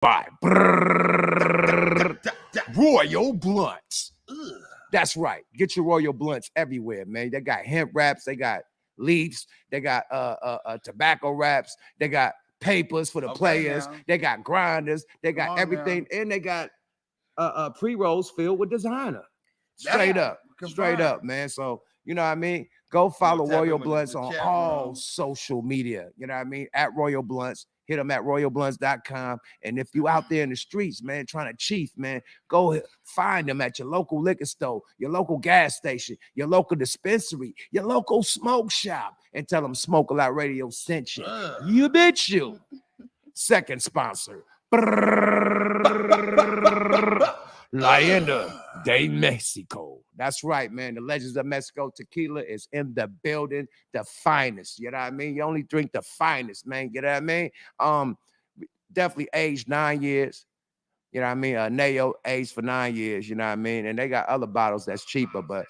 by Royal Blunts. That's right. Get your Royal Blunts everywhere, man. They got hemp wraps, they got leaves, they got tobacco wraps, they got papers for the players, they got grinders, they got everything, and they got pre-rolls filled with designer. Straight up, man. So you know what I mean? Go follow Royal Blunts on all social media. You know what I mean? At Royal Blunts. Hit them at royalblunts.com. And if you out there in the streets, man, trying to chief, man, go find them at your local liquor store, your local gas station, your local dispensary, your local smoke shop, and tell them Smoke A Lot Radio sent you. You bitch you. Second sponsor. Leyenda de Mexico. That's right, man. The Legends of Mexico Tequila is in the building. The finest. You know what I mean? You only drink the finest, man. You know what I mean? Definitely aged 9 years. You know what I mean? Nayo aged for 9 years. You know what I mean? And they got other bottles that's cheaper, but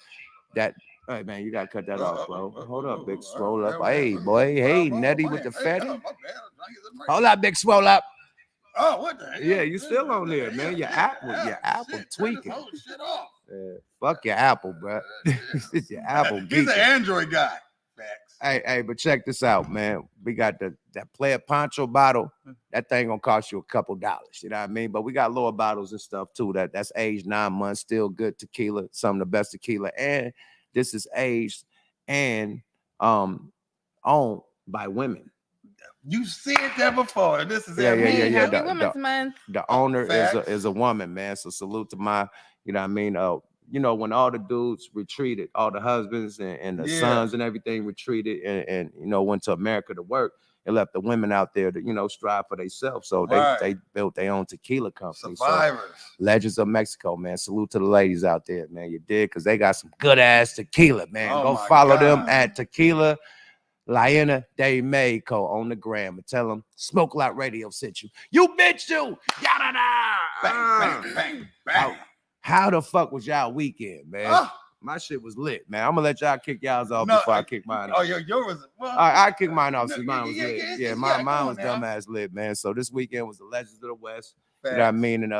that. Hey, man, you got to cut that off, bro. Hold up, Big Swole Up. Hey, boy. Hey, Nettie with the fatty. Hold up, Big Swole Up. Oh, what the heck? Yeah, you still on there, man. Your apple tweaking. Yeah, fuck your Apple, bro. Your Apple. He's an Android guy. Facts. Hey, but check this out, man. We got that Player Poncho bottle. That thing gonna cost you a couple dollars. You know what I mean? But we got lower bottles and stuff too. That's aged 9 months, still good tequila. Some of the best tequila, and this is aged and owned by women. You said that before. This is yeah. Happy Women's Month. The owner is a woman, man. So salute to my, you know what I mean? You know, when all the dudes retreated, all the husbands and the sons and everything retreated and you know, went to America to work, it left the women out there to, you know, strive for themselves. So they built their own tequila company. Survivors. So, Legends of Mexico, man. Salute to the ladies out there, man. You did, because they got some good ass tequila, man. Go follow them at Tequila Leyenda de Mexico on the gram and tell them Smoke A Lot Radio sent you. You bitch you. Yada Bang. How the fuck was y'all weekend, man? My shit was lit, man. I'm gonna let y'all kick y'all's off before I kick mine off. Oh, yours was I kick mine off since mine was lit. Yeah, mine was dumbass lit, man. So this weekend was the Legends of the West. You know what I mean? In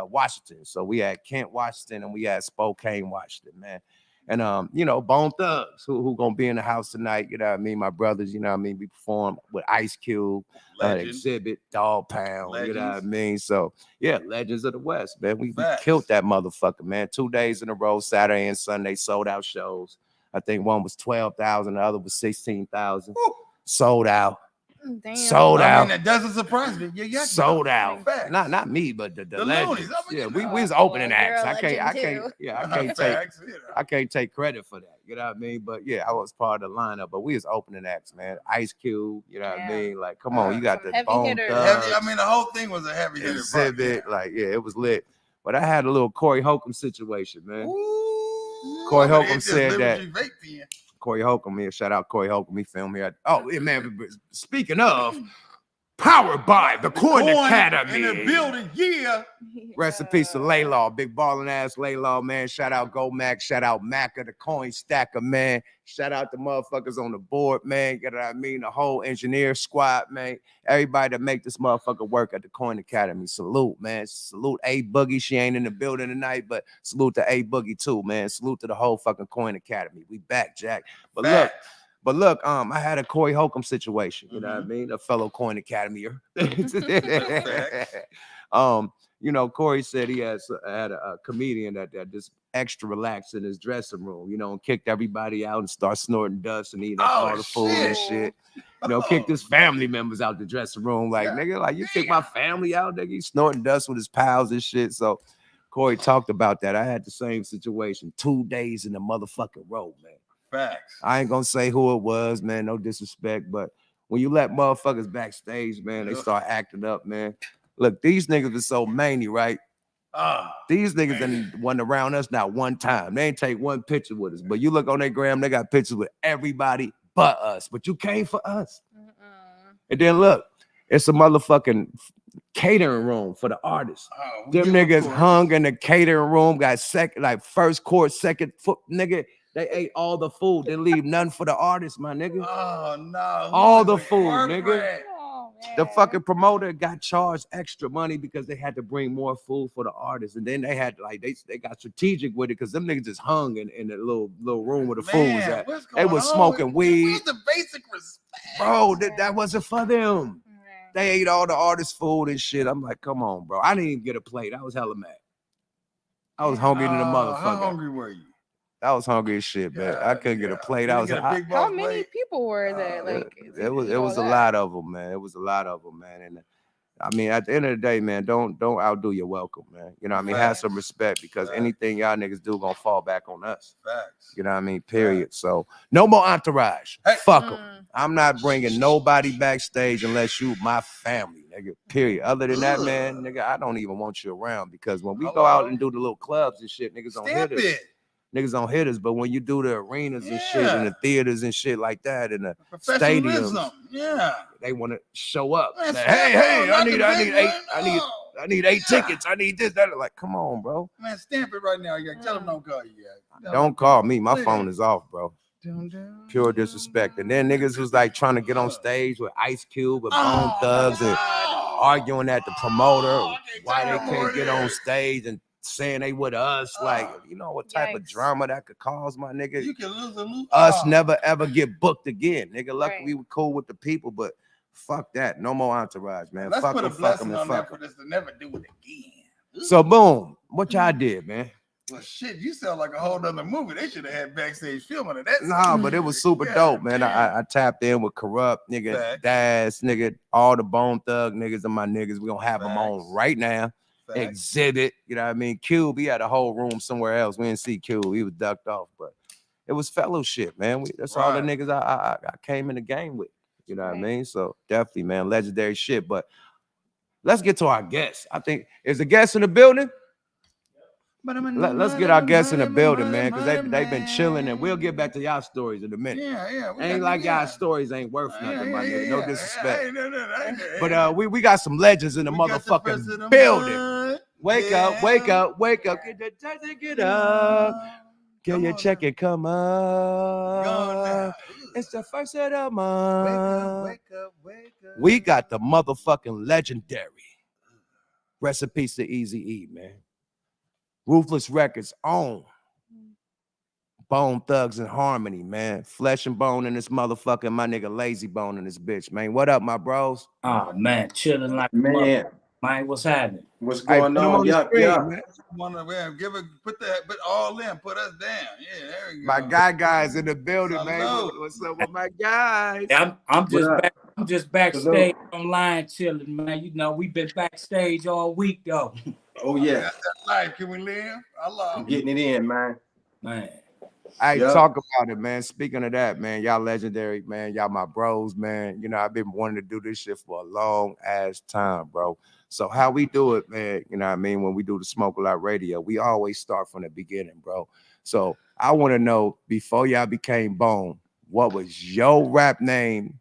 Washington. So we had Kent, Washington, and we had Spokane, Washington, man. And you know, Bone Thugs, who gonna be in the house tonight, you know what I mean? My brothers, you know what I mean? We performed with Ice Cube, Exhibit, Dog Pound, you know what I mean? So yeah, Legends of the West, man. We killed that motherfucker, man. 2 days in a row, Saturday and Sunday, sold out shows. I think one was 12,000, the other was 16,000. Sold out. Damn. Sold out. I mean, that doesn't surprise me. Sold out. Not me, but the Legends. Yeah, we was opening acts. I can't take credit for that. You know what I mean? But yeah, I was part of the lineup. But we was opening acts, man. Ice Cube. You know what I mean? Like, come on, you got the Bone Thugs. I mean, the whole thing was a heavy hitter. Exhibit, like, yeah, it was lit. But I had a little Corey Holcomb situation, man. Ooh, Corey Holcomb said that. Corey Holcomb here. Shout out Corey Holcomb. He filmed here. Oh, yeah, man. Speaking of, powered by the Coin Academy. In the building, yeah. Rest in peace to Laylaw. Big balling ass Laylaw, man. Shout out Go Mac. Shout out Macca, the coin stacker, man. Shout out the motherfuckers on the board, man. You know what I mean? The whole engineer squad, man. Everybody that make this motherfucker work at the Coin Academy. Salute, man. Salute A Boogie. She ain't in the building tonight, but salute to A Boogie too, man. Salute to the whole fucking Coin Academy. We back, Jack. But look, I had a Corey Holcomb situation. You know what I mean? A fellow Coin Academyer. You know, Corey said he had a comedian that just extra relaxed in his dressing room, you know, and kicked everybody out and start snorting dust and eating up all the food and shit. You know, kicked his family members out the dressing room. Like, nigga, like, you kick my family out, nigga. He's snorting dust with his pals and shit. So Corey talked about that. I had the same situation 2 days in the motherfucking row, man. Facts. I ain't gonna say who it was, man. No disrespect, but when you let motherfuckers backstage, man, they start acting up, man. Look, these niggas are so manly, right? These niggas done went around us not one time. They ain't take one picture with us, but you look on their gram, they got pictures with everybody but us. But you came for us. And then look, it's a motherfucking catering room for the artists. Them niggas hung in the catering room, got first course, second foot, nigga. They ate all the food. They leave nothing for the artists, my nigga. Oh no! All the food, nigga. The fucking promoter got charged extra money because they had to bring more food for the artists, and then they had like they got strategic with it because them niggas just hung in the little room where the food was at. They was smoking weed. Where's the basic respect, bro? That wasn't for them. They ate all the artist food and shit. I'm like, come on, bro. I didn't even get a plate. I was hella mad. I was hungry than a motherfucker. How hungry were you? I was hungry as shit, man. I couldn't get a plate. I was how many people were there? Like it was a lot of them, man. It was a lot of them, man. And I mean, at the end of the day, man, don't outdo your welcome, man. You know what I mean? Have some respect because anything y'all niggas do gonna fall back on us. Facts. You know what I mean? Period. So no more entourage. Hey. Fuck them. I'm not bringing nobody backstage unless you my family, nigga. Period. Other than that, man, nigga, I don't even want you around because when we go out and do the little clubs and shit, niggas don't hit us. Niggas don't hit us, but when you do the arenas and shit and the theaters and shit like that and the stadiums, they want to show up. Man, like, hey, I need 8 tickets. I need this, that. Like, come on, bro. Man, stamp it right now. You tell them don't call you yet. Don't call me. My phone is off, bro. Pure disrespect. And then niggas was like trying to get on stage with Ice Cube with Bone Thugs and arguing at the promoter why they can't get on stage and saying they with us, like, you know what type of drama that could cause, my nigga. You can lose us never ever get booked again, nigga. Luckily we were cool with the people, but fuck that. No more entourage, man. Let's fuck put a them, fuck them, blessing on fuck that for this to never do it again. So boom, what y'all did, man? Well, shit, you sound like a whole nother movie. They should have had backstage filming of that. Nah, but it was super dope, man. I tapped in with Corrupt, nigga, Daz, nigga, all the Bone Thug niggas and my niggas. We gonna have them on right now. Exhibit, you know what I mean? Cube, he had a whole room somewhere else. We didn't see Cube, he was ducked off, but it was fellowship, man. That's all the niggas I came in the game with, you know what I mean? So definitely, man, legendary shit. But let's get to our guests. I think is the guest in the building. Let's get our guests in the building, man, because they've been chilling, and we'll get back to y'all stories in a minute. Ain't like y'all stories ain't worth nothing, my nigga. No disrespect. But we got some legends in the motherfucking building. Wake up, wake up, wake up. Get up. Get your check and come up. It's the first of the month. Wake up. We got the motherfucking legendary. Recipes to Eazy-E, man. Ruthless Records own Bone Thugs and Harmony, man. Flesh and Bone in this motherfucker. My nigga Lazy Bone in this bitch, man. What up, my bros? Oh man, chilling like man. Man, what's happening? What's going on? Yeah. Put all in, put us down. Yeah, there you go. My guys in the building, man. What's up with my guys? I'm just backstage online chilling, man. You know, we've been backstage all week though. Oh yeah. That's that life. Can we live? I love I'm getting it in, man. Hey, talk about it, man. Speaking of that, man, y'all legendary, man. Y'all my bros, man. You know, I've been wanting to do this shit for a long ass time, bro. So how we do it, man, you know what I mean? When we do the Smoke A Lot Radio, we always start from the beginning, bro. So I want to know, before y'all became Bone, what was your rap name?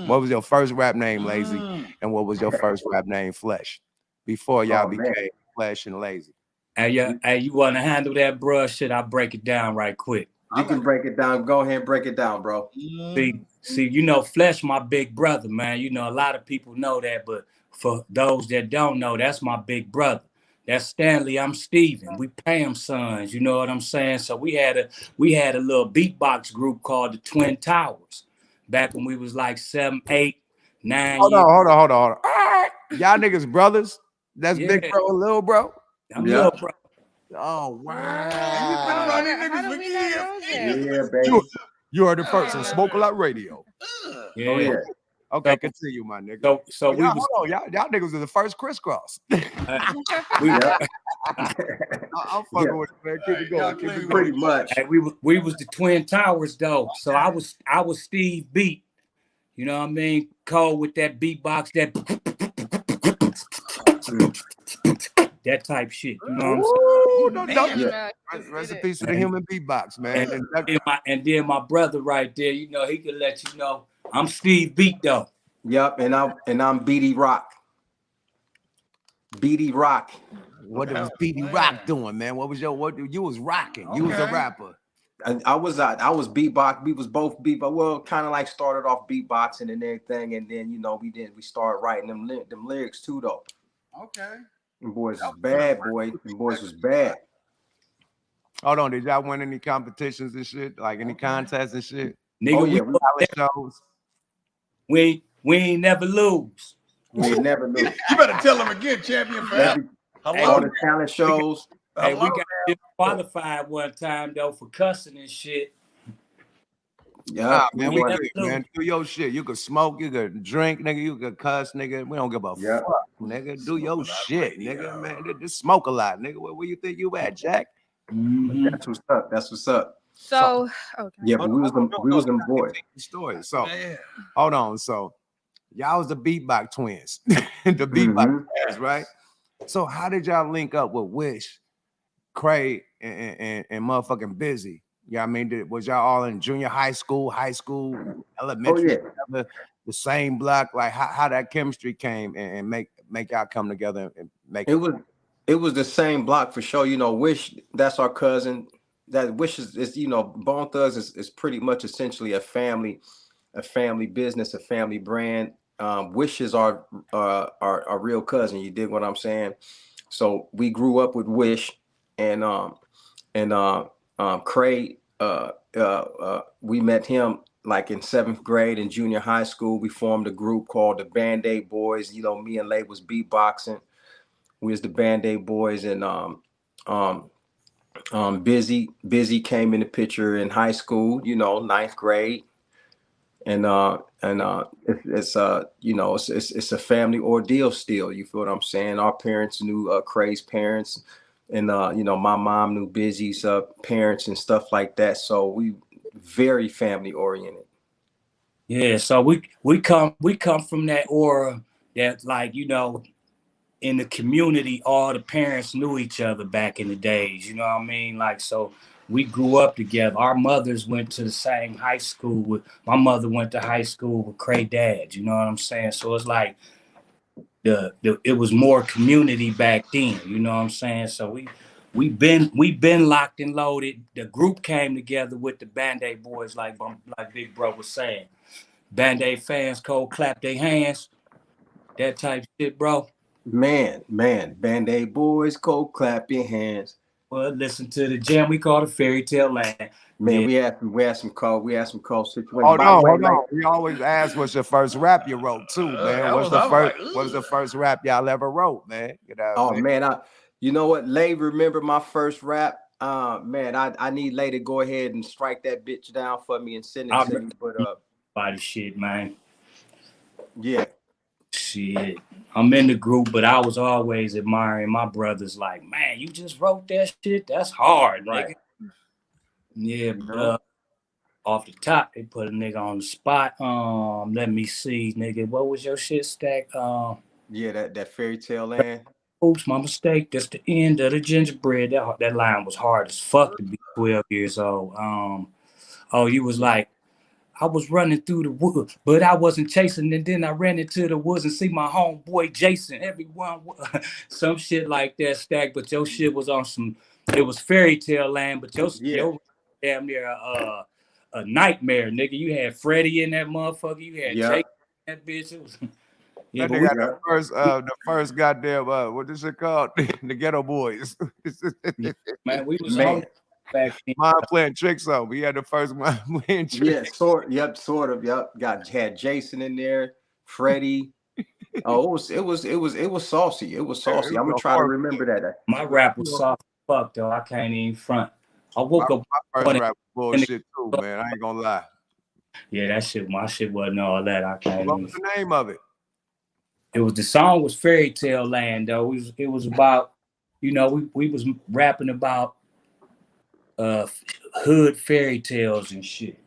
What was your first rap name, Lazy? And what was your first rap name, Flesh? Before y'all became Flesh and Lazy. Hey, you want to handle that, bro? Shit, I'll break it down right quick. You can break it down. Go ahead and break it down, bro. See, you know, Flesh, my big brother, man. You know, a lot of people know that, but for those that don't know, that's my big brother. That's Stanley. I'm Steven. We Pam sons. You know what I'm saying? So we had a little beatbox group called the Twin Towers back when we was like 7, 8, 9. Hold on. All right. Y'all niggas brothers. That's big bro and little bro. I'm little bro. Oh wow. Yeah, baby. You heard it first on Smoke A Lot Radio. Yeah. Oh, yeah. Okay, continue, my nigga. So we y'all niggas was the first crisscross. I'm fucking with it, man. Keep it going. Keep it pretty much. Hey, we was the Twin Towers though. So I was Steve Beat. You know what I mean? Cole with that beatbox, that type shit. You know what I'm saying? Recipes to the human beatbox, man. And then my brother right there, you know, he can let you know I'm Steve Beat though. Yep, and I'm BD Rock. BD Rock. What was BD Rock doing, man? What you was rocking? You was a rapper. I was beatbox. We was both beatbox. Well, kind of like started off beatboxing and everything, and then we started writing them lyrics too though. Okay. Them boys was bad, boy. Them boys was bad. Hold on, did y'all win any competitions and shit? Like any contests and shit? Nigga, Oh yeah, Talent shows? we ain't never lose. we never lose. You better tell them again, champion forever. All Hello. the talent shows. Hey, we Hello. got disqualified one time though for cussing and shit. Yeah, Nah, man, we never good, lose. man. Do your shit. You could smoke, you could drink, nigga. You could cuss, nigga. We don't give a Yeah. fuck, nigga. Do your shit, nigga. Man, just smoke a lot, nigga. Where you think you at, Jack? Mhm. That's what's up. That's what's up. So, okay. Yeah, but we was them boys. Story. So Man. hold on. So y'all was the beatbox twins, the beatbox Mhm. twins, right? So how did y'all link up with Wish, Craig, and motherfucking Busy? Yeah, I mean, was y'all all in junior high school, elementary, yeah. the same block? Like how that chemistry came and make y'all come together and make It was the same block for sure. Wish, that's our cousin. That Wish is Bone Thugs is pretty much essentially a family business, a family brand. Wish is our real cousin. You dig what I'm saying? So we grew up with Wish and Craig. We met him like in 7th grade in junior high school. We formed a group called the Band-Aid Boys. Me and Lay was beatboxing. We was the Band-Aid Boys, and Busy came in the picture in high school, 9th grade, and it's a family ordeal still. You feel what I'm saying? Our parents knew Craig's parents, and my mom knew Busy's parents and stuff like that. So we very family oriented. Yeah, so we come from that aura that, like, in the community, all the parents knew each other back in the days. You know what I mean? Like, so we grew up together. Our mothers went to the same high school. My mother went to high school with Craig dad. You know what I'm saying? So it's like it was more community back then. You know what I'm saying? So we been locked and loaded. The group came together with the Band-Aid Boys, like Big Bro was saying. Band-Aid fans cold clap their hands, that type shit, bro. Man, Band-Aid Boys, go clap your hands. Well, listen to the jam we call the Fairy Tale Land. Man, Yeah. we had some cold situations. Hold By the way, on. We always ask what's your first rap you wrote too, man. What's the first rap y'all ever wrote, man? Man, you know what? Lay, remember my first rap? Man, I need Lay to go ahead and strike that bitch down for me and send it to you. But body shit, man. Yeah. Shit. I'm in the group, but I was always admiring my brothers, like, man, you just wrote that shit? That's hard, Right. nigga. Yeah, but off the top, they put a nigga on the spot. Let me see, nigga. What was your shit stack? Yeah, that Fairy Tale Land. Oops, my mistake. That's the end of the gingerbread. That line was hard as fuck to be 12 years old. You was like, I was running through the woods, but I wasn't chasing. And then I ran into the woods and see my homeboy Jason. Everyone, some shit like that stack. But your shit was on some. It was Fairy Tale Land, but your damn near a nightmare, nigga. You had Freddie in that motherfucker. You had Jason in that bitch. It was. Yeah, they got the first goddamn what is it called? The Ghetto Boys. Man, we was on back then. Mind playing tricks on. We had the first mind playing tricks. Yeah, sort of. Had Jason in there, Freddie. Oh, it was saucy. It was saucy. I'm gonna try to remember that. My rap was soft as fuck though. I can't even front. I woke up. My first rap was bullshit too, man. I ain't gonna lie. Yeah, that shit. My shit wasn't all that. I can't. What was the name of it? The song was Fairy Tale Land though. It was about, we was rapping about hood fairy tales and shit,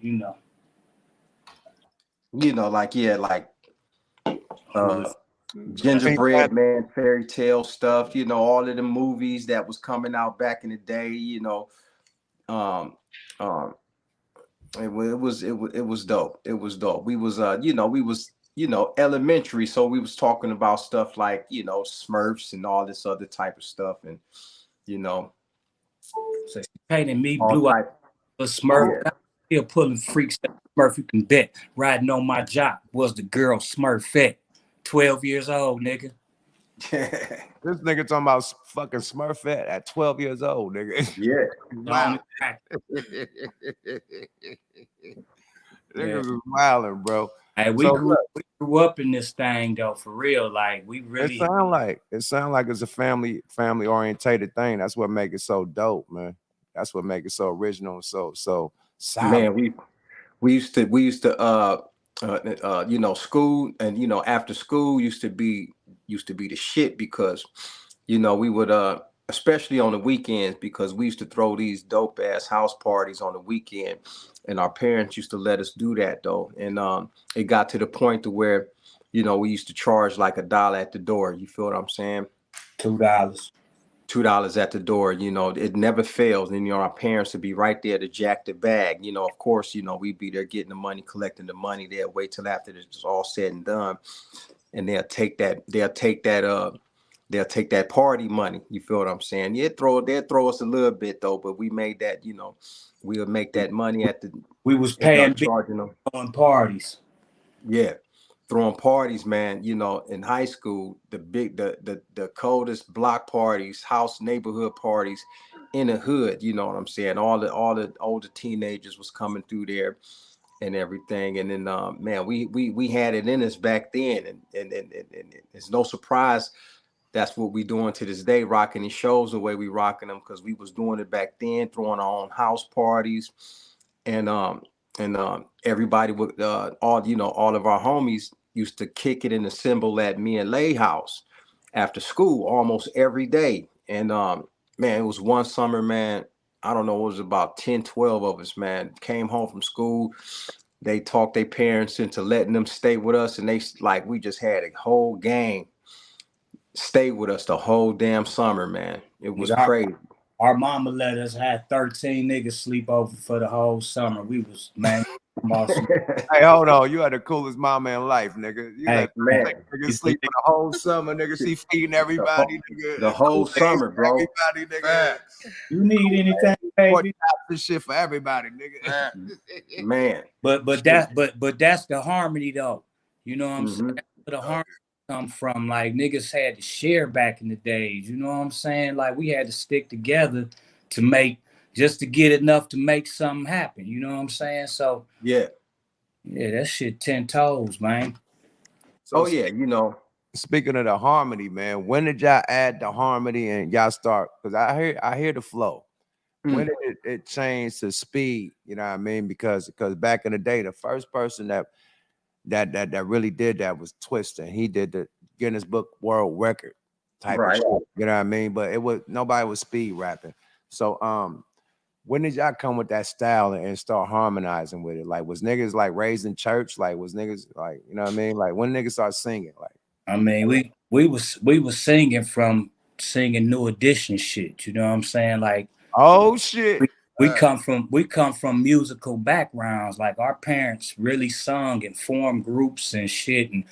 Gingerbread Man, fairy tale stuff, all of the movies that was coming out back in the day, it was dope. It was dope. We was elementary, so we was talking about stuff like Smurfs and all this other type of stuff, and so she painted me blue eyed. The Smurf, Yeah. still pulling freaks. Smurf, you can bet. Riding on my jock was the girl Smurfette. 12 years old, nigga. This nigga talking about fucking Smurfette at 12 years old, nigga. Yeah. Wow. Niggas is wilding, bro. Hey, we So grew up in this thing though, for real. Like we really it sound like it's a family orientated thing. That's what make it so dope, man. That's what make it so original and so solid. Man, we used to you know, school, and you know, after school used to be the shit, because you know, we would especially on the weekends, because we used to throw these dope ass house parties on the weekend, and our parents used to let us do that though. And it got to the point to where, you know, we used to charge like $1 at the door. You feel what I'm saying? $2. $2 at the door. You know, it never fails. And you know, our parents would be right there to jack the bag. You know, of course, you know, we'd be there getting the money, collecting the money. They'll wait till after it's all said and done, and they'll take that party money. You feel what I'm saying? Yeah, they'll throw us a little bit though, but we made that, you know, we would make that money at the We was paying big charging them. on parties. Yeah. Throwing parties, man. You know, in high school, the coldest block parties, house neighborhood parties in the hood, you know what I'm saying? All the older teenagers was coming through there and everything. And then man, we had it in us back then, and it's no surprise that's what we doing to this day, rocking these shows the way we rocking them, because we was doing it back then, throwing our own house parties. And everybody would all of our homies used to kick it in the symbol at me and Lay house after school almost every day. And man, it was one summer, man, I don't know, it was about 10-12 of us, man, came home from school. They talked their parents into letting them stay with us, and we just had a whole gang stay with us the whole damn summer, man. It was crazy. Our mama let us have 13 niggas sleep over for the whole summer. We was, man. Hey, hold on. You had the coolest mama in life, nigga. You let niggas sleep for the whole summer, nigga. She feeding everybody, nigga. The whole summer, bro. Everybody, nigga. You need anything, baby? This shit for everybody, nigga. Man. But that's the harmony though. You know what I'm saying? That's where the harmony come from. Like niggas had to share back in the days. You know what I'm saying? Like we had to stick together to get enough to make something happen. You know what I'm saying? So yeah, that shit 10 toes, man. So yeah, you know. Speaking of the harmony, man, when did y'all add the harmony and y'all start? Because I hear the flow. When did it change to speed? You know what I mean? Because back in the day, the first person that really did that was Twista. He did the Guinness Book World Record type of shit. You know what I mean? But nobody was speed rapping. So when did y'all come with that style and start harmonizing with it? Like, was niggas like raised in church? Like, was niggas like, you know what I mean? Like, when niggas start singing? Like, I mean, we was singing from New Edition shit. You know what I'm saying? Like, oh shit. We come from musical backgrounds. Like our parents really sung and formed groups and shit, and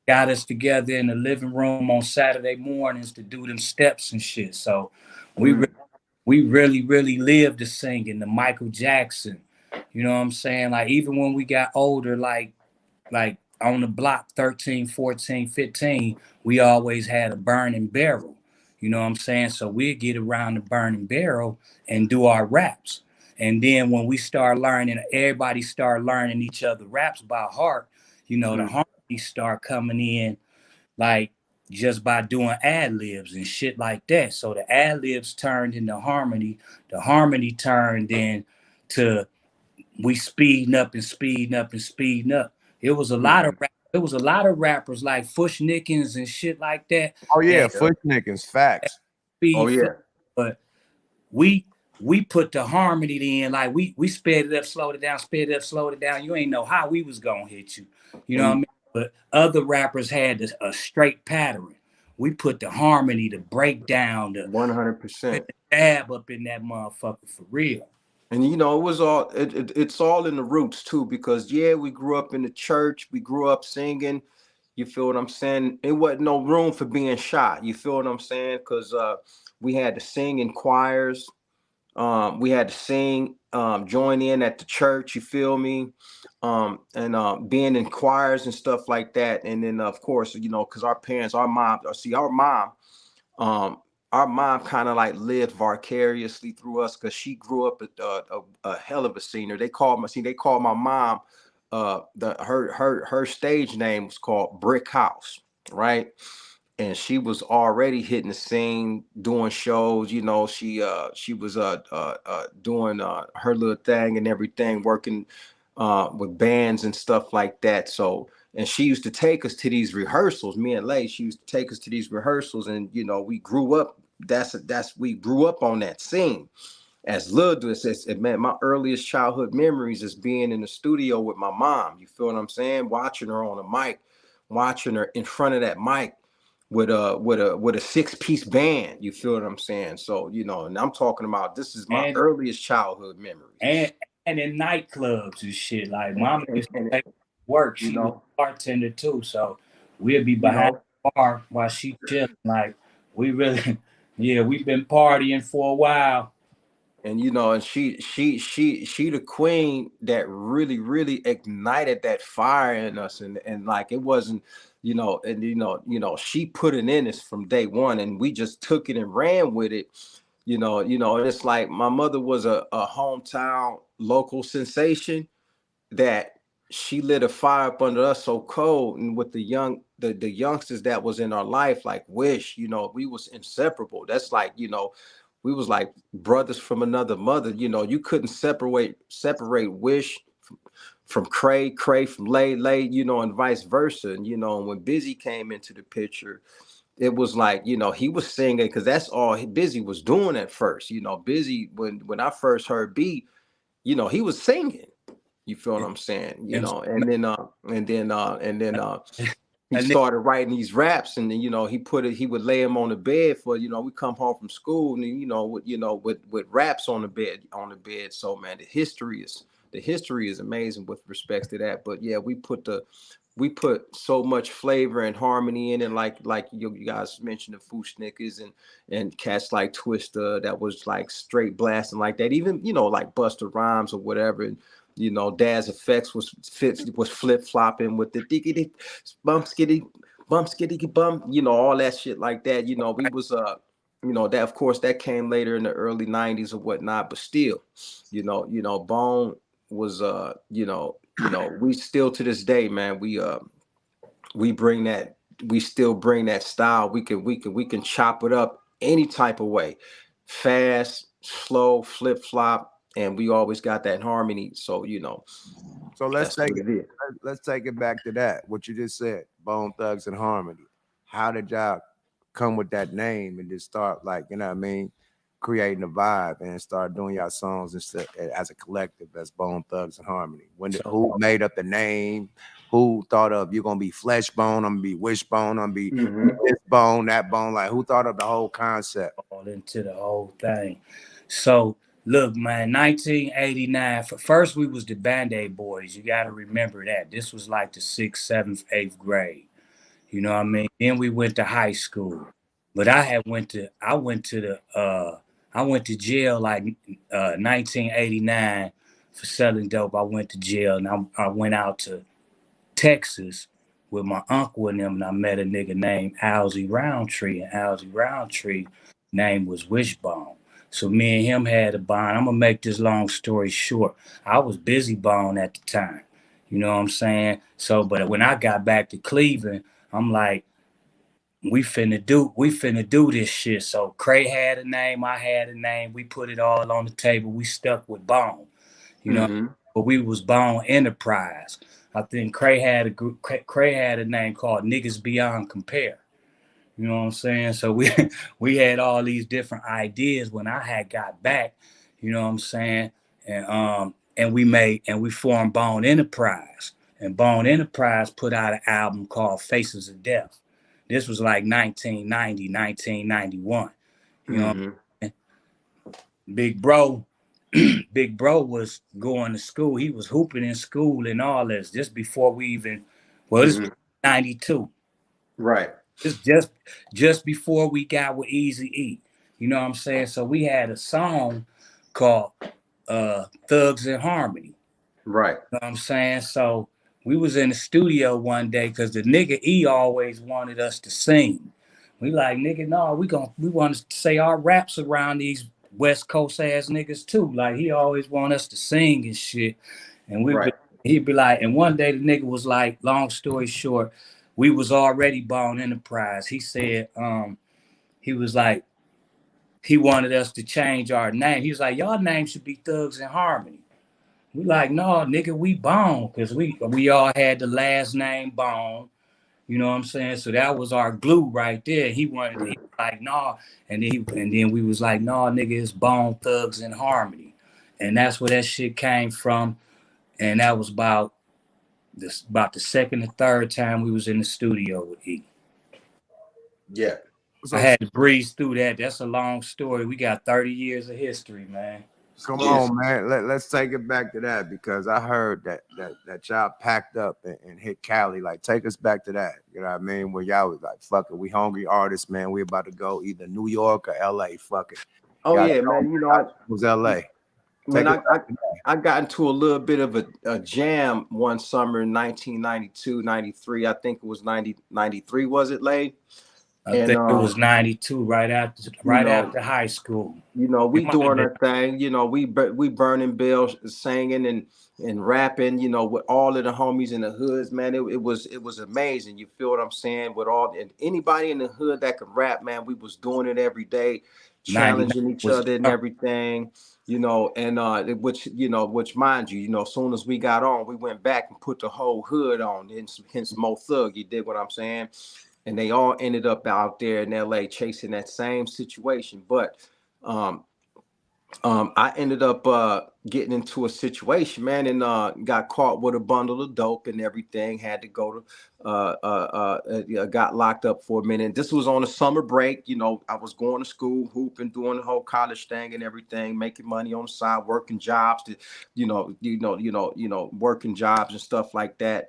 got us together in the living room on Saturday mornings to do them steps and shit. So we really lived the singing, the Michael Jackson. You know what I'm saying? Like even when we got older, like on the block 13, 14, 15, we always had a burning barrel. You know what I'm saying? So we'd get around the burning barrel and do our raps. And then when we start learning, everybody start learning each other raps by heart, you know, the harmony start coming in like just by doing ad-libs and shit like that. So the ad-libs turned into harmony. The harmony turned into we speeding up and speeding up and speeding up. It was a lot of rappers like Fush Nickens and shit like that. Oh yeah, Fush Nickens, facts. Oh yeah. But we put the harmony in, like we sped it up, slowed it down, sped it up, slowed it down. You ain't know how we was gonna hit you. You know what I mean? But other rappers had a straight pattern. We put the harmony, the breakdown, the 100% dab up in that motherfucker for real. And you know, it was all it's all in the roots too, because we grew up in the church, we grew up singing. You feel what I'm saying? It wasn't no room for being shy. You feel what I'm saying? Because we had to sing in choirs. We had to sing, join in at the church, you feel me? And being in choirs and stuff like that. And then of course, you know, because um, our mom kind of like lived vicariously through us because she grew up a hell of a singer. They called my mom, her stage name was called Brick House, right? And she was already hitting the scene, doing shows. You know, she was doing her little thing and everything, working with bands and stuff like that. So, and she used to take us to these rehearsals. Me and Lay, she used to take us to these rehearsals, and you know, we grew up. We grew up on that scene. As little dudes, it meant my earliest childhood memories is being in the studio with my mom. You feel what I'm saying? Watching her on a mic, watching her in front of that mic with a 6-piece band. You feel what I'm saying? So, you know, and I'm talking about this is my and earliest childhood memories. and in nightclubs and shit. Like mama used to And take work. you She was know, a bartender too, so we'd be you behind know, the bar while she chilling. Like we really, yeah, we've been partying for a while. and you know, and she the queen that really ignited that fire in us, and like it wasn't, you know, and she put it in us from day one, and we just took it and ran with it. And it's like my mother was a hometown local sensation that she lit a fire up under us so cold, and with the youngsters that was in our life, like Wish, you know, we was inseparable. That's like, you know, we was like brothers from another mother. You know, you couldn't separate Wish from Cray from Lay, you know, and vice versa. And you know, when Busy came into the picture, it was like, you know, he was singing because that's all Busy was doing at first. You know, Busy, when I first heard Beat, you know, he was singing. You feel what I'm saying? You And know, and then he a started writing these raps, and then, you know, he would lay him on the bed for, you know, we come home from school, and then, with raps on the bed. So man, the history is amazing with respects to that. But yeah, we put so much flavor and harmony in it, like you guys mentioned the Foo Snickers and cats like Twista that was like straight blasting like that. Even, you know, like Busta Rhymes or whatever. And you know, Daz Effects was flip flopping with the diggity bump skitty bump. You know, all that shit like that. You know, we was that, of course, that came later in the early '90s or whatnot. But still, Bone was we still to this day, man, we bring that, we still bring that style. We can chop it up any type of way, fast, slow, flip flop, and we always got that harmony. So So let's that's take what it. it is. Let's take it back to that. What you just said, Bone Thugs and Harmony. How did y'all come with that name and just start, like, you know what I mean, creating a vibe and start doing y'all songs instead as a collective as Bone Thugs and Harmony? Who made up the name? Who thought of you gonna be Flesh Bone? I'm gonna be Wishbone. I'm gonna be this bone, that bone. Like, who thought of the whole concept? all into the whole thing. So look, man, 1989. First, we was the Band-Aid Boys. You got to remember that. This was like the 6th, 7th, 8th grade. You know what I mean? Then we went to high school. But I went to jail like 1989 for selling dope. I went to jail, and I went out to Texas with my uncle and them, and I met a nigga named Owsley Roundtree, and Owsley Roundtree name was Wishbone. So me and him had a bond. I'm gonna make this long story short. I was busy bone at the time. You know what I'm saying? So, but when I got back to Cleveland, I'm like, we finna do this shit. So Cray had a name, I had a name. We put it all on the table. We stuck with Bone. You know, Mm-hmm. but we was Bone Enterprise. I think Cray had a group. Cray had a name called Niggas Beyond Compare. You know what I'm saying? So we had all these different ideas when I had got back. You know what I'm saying? And we formed Bone Enterprise. And Bone Enterprise put out an album called Faces of Death. This was like 1990, 1991. You know, Mm-hmm. Big Bro, Big Bro was going to school. He was hooping in school and all this. Just before we even, well, this was Mm-hmm. 92. Right. It's just before we got with Eazy-E. You know what I'm saying? So we had a song called Thugs in Harmony. Right. You know what I'm saying? So we was in the studio one day because the nigga E always wanted us to sing. We like, nigga, no, we want to say our raps around these West Coast ass niggas too. Like he always want us to sing and shit. And he'd be like, and one day the nigga was like, long story short, we was already Bone Enterprise. He said, he was like, he wanted us to change our name. He was like, y'all name should be Thugs in Harmony. We like, no, nigga, we Bone, because we all had the last name Bone. You know what I'm saying? So that was our glue right there. He was like, no, and then we was like, no, nigga, it's Bone Thugs in Harmony. And that's where that shit came from. And that was about the second or third time we was in the studio with E. Yeah. I had to breeze through that. That's a long story. We got 30 years of history, man. Come on, man. Let's take it back to that, because I heard that y'all packed up and hit Cali. Like, take us back to that. You know what I mean? Where y'all was like, fuck it, we hungry artists, man. We about to go either New York or LA. Fuck it. Oh yeah, man. You know, it was LA. When I got into a little bit of a jam one summer in 1992, 93. I think it was 93, was it, Lay? I think it was 92, right after high school. You know, we doing our thing. You know, we burning bills, singing and rapping. You know, with all of the homies in the hoods, man. It was amazing. You feel what I'm saying? With and anybody in the hood that could rap, man, we was doing it every day, challenging each other and everything. You know, and which mind you, as soon as we got on, we went back and put the whole hood on. Hence Mo Thug. You dig what I'm saying? And they all ended up out there in LA chasing that same situation. But I ended up getting into a situation, man, and got caught with a bundle of dope and everything. Had to go to got locked up for a minute. This was on a summer break. You know, I was going to school, hooping, doing the whole college thing and everything, making money on the side, working jobs to, working jobs and stuff like that.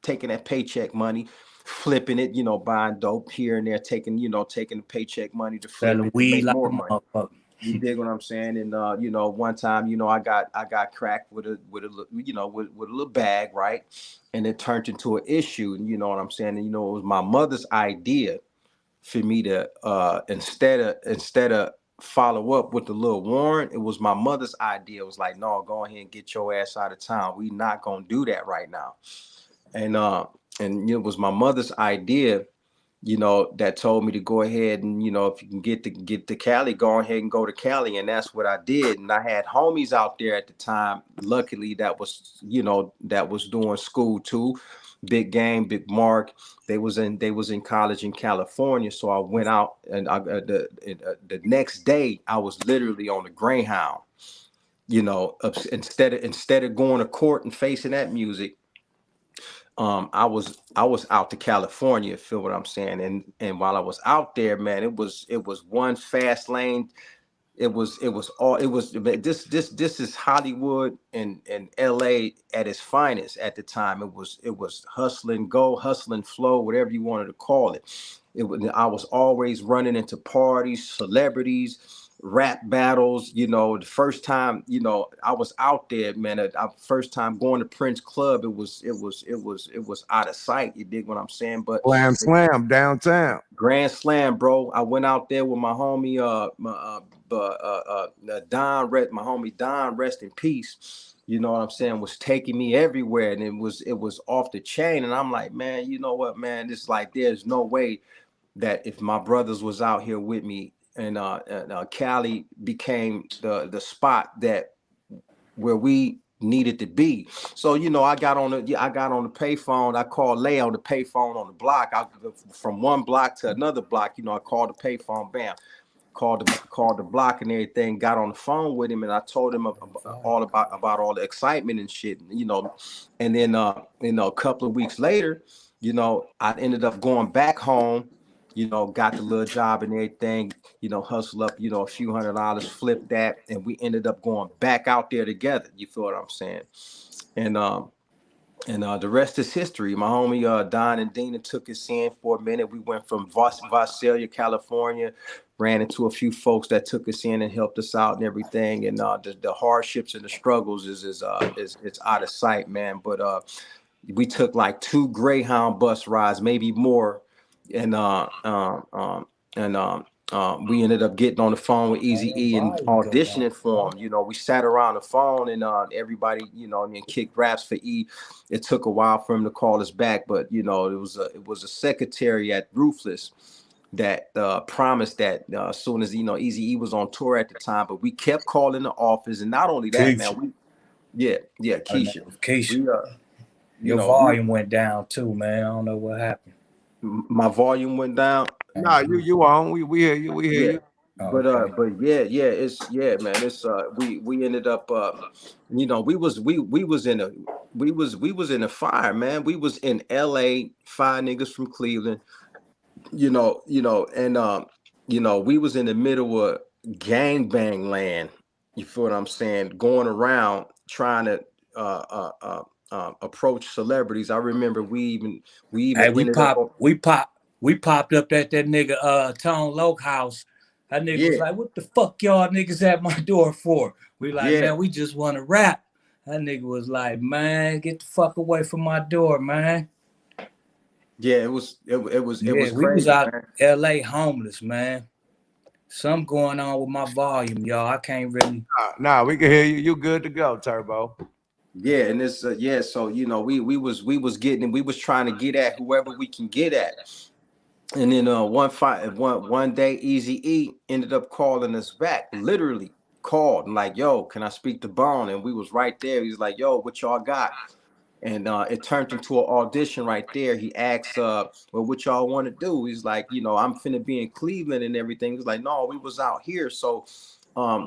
Taking that paycheck money, flipping it, buying dope here and there, taking the paycheck money to flip it to make more money. You dig what I'm saying? And one time, I got cracked with a little bag, right? And it turned into an issue. And you know what I'm saying? And it was my mother's idea for me to instead of follow up with the little warrant, it was my mother's idea. It was like, no, go ahead and get your ass out of town. We not gonna do that right now. And it was my mother's idea, that told me to go ahead and, if you can get to Cali, go ahead and go to Cali. And that's what I did. And I had homies out there at the time, luckily, that was doing school too. Big Game, Big Mark. They was in college in California. So I went out, and the next day I was literally on the Greyhound, instead of going to court and facing that music. I was out to California, feel what I'm saying? And while I was out there, man, it was one fast lane. This is Hollywood and LA at its finest at the time. It was hustling, go, hustling, flow, whatever you wanted to call it. I was always running into parties, celebrities, rap battles. The first time I was out there, man, first time going to Prince Club, it was out of sight. You dig what I'm saying? But Slam downtown, Grand Slam, bro. I went out there with my homie Don, my homie Don, rest in peace. You know what I'm saying? Was taking me everywhere, and it was off the chain. And I'm like, man, you know what, man? It's like there's no way that if my brothers was out here with me, and Cali became the spot where we needed to be. So I got on the payphone. I called Lay on the payphone on the block. From one block to another block. I called the payphone. Bam. Called the block and everything. Got on the phone with him, and I told him all about all the excitement and shit. And then a couple of weeks later, I ended up going back home. Got the little job and everything, hustle up, a few $100, flip that. And we ended up going back out there together. You feel what I'm saying? And And the rest is history. My homie Don and Dina took us in for a minute. We went from Visalia, California, ran into a few folks that took us in and helped us out and everything. And the hardships and the struggles is out of sight, man. But we took like 2 Greyhound bus rides, maybe more, and we ended up getting on the phone with Eazy-E and auditioning for him. You know, we sat around the phone and everybody, you know, and kicked raps for E. It took a while for him to call us back, but you know, it was a secretary at Ruthless that promised that as soon as, you know, Eazy-E was on tour at the time, but we kept calling the office, and not only that, man, Keisha. Keisha. We, your volume went down too, man. I don't know what happened. My volume went down. Nah, you on. We hear you. We hear you. But man, it's we ended up you know, we was in a fire, man. We was in LA, 5 niggas from Cleveland, you know, and you know, we was in the middle of gangbang land. You feel what I'm saying? Going around trying to approach celebrities. I remember we popped up at that nigga Tone Loke house. That nigga was like, "What the fuck y'all niggas at my door for?" We like, "Man, we just want to rap." That nigga was like, "Man, get the fuck away from my door, man." Yeah, it was crazy. We was out LA homeless, man. Something going on with my volume, y'all. I can't really. Nah, we can hear you. You good to go, Turbo. Yeah, and it's so you know, we was trying to get at whoever we can get at. And then one day Eazy-E ended up calling us back, literally called and like, "Yo, can I speak to Bone?" And we was right there. He's like, "Yo, what y'all got?" And it turned into an audition right there. He asked, "Well, what y'all want to do?" He's like, "You know, I'm finna be in Cleveland and everything." He's like, "No, we was out here." So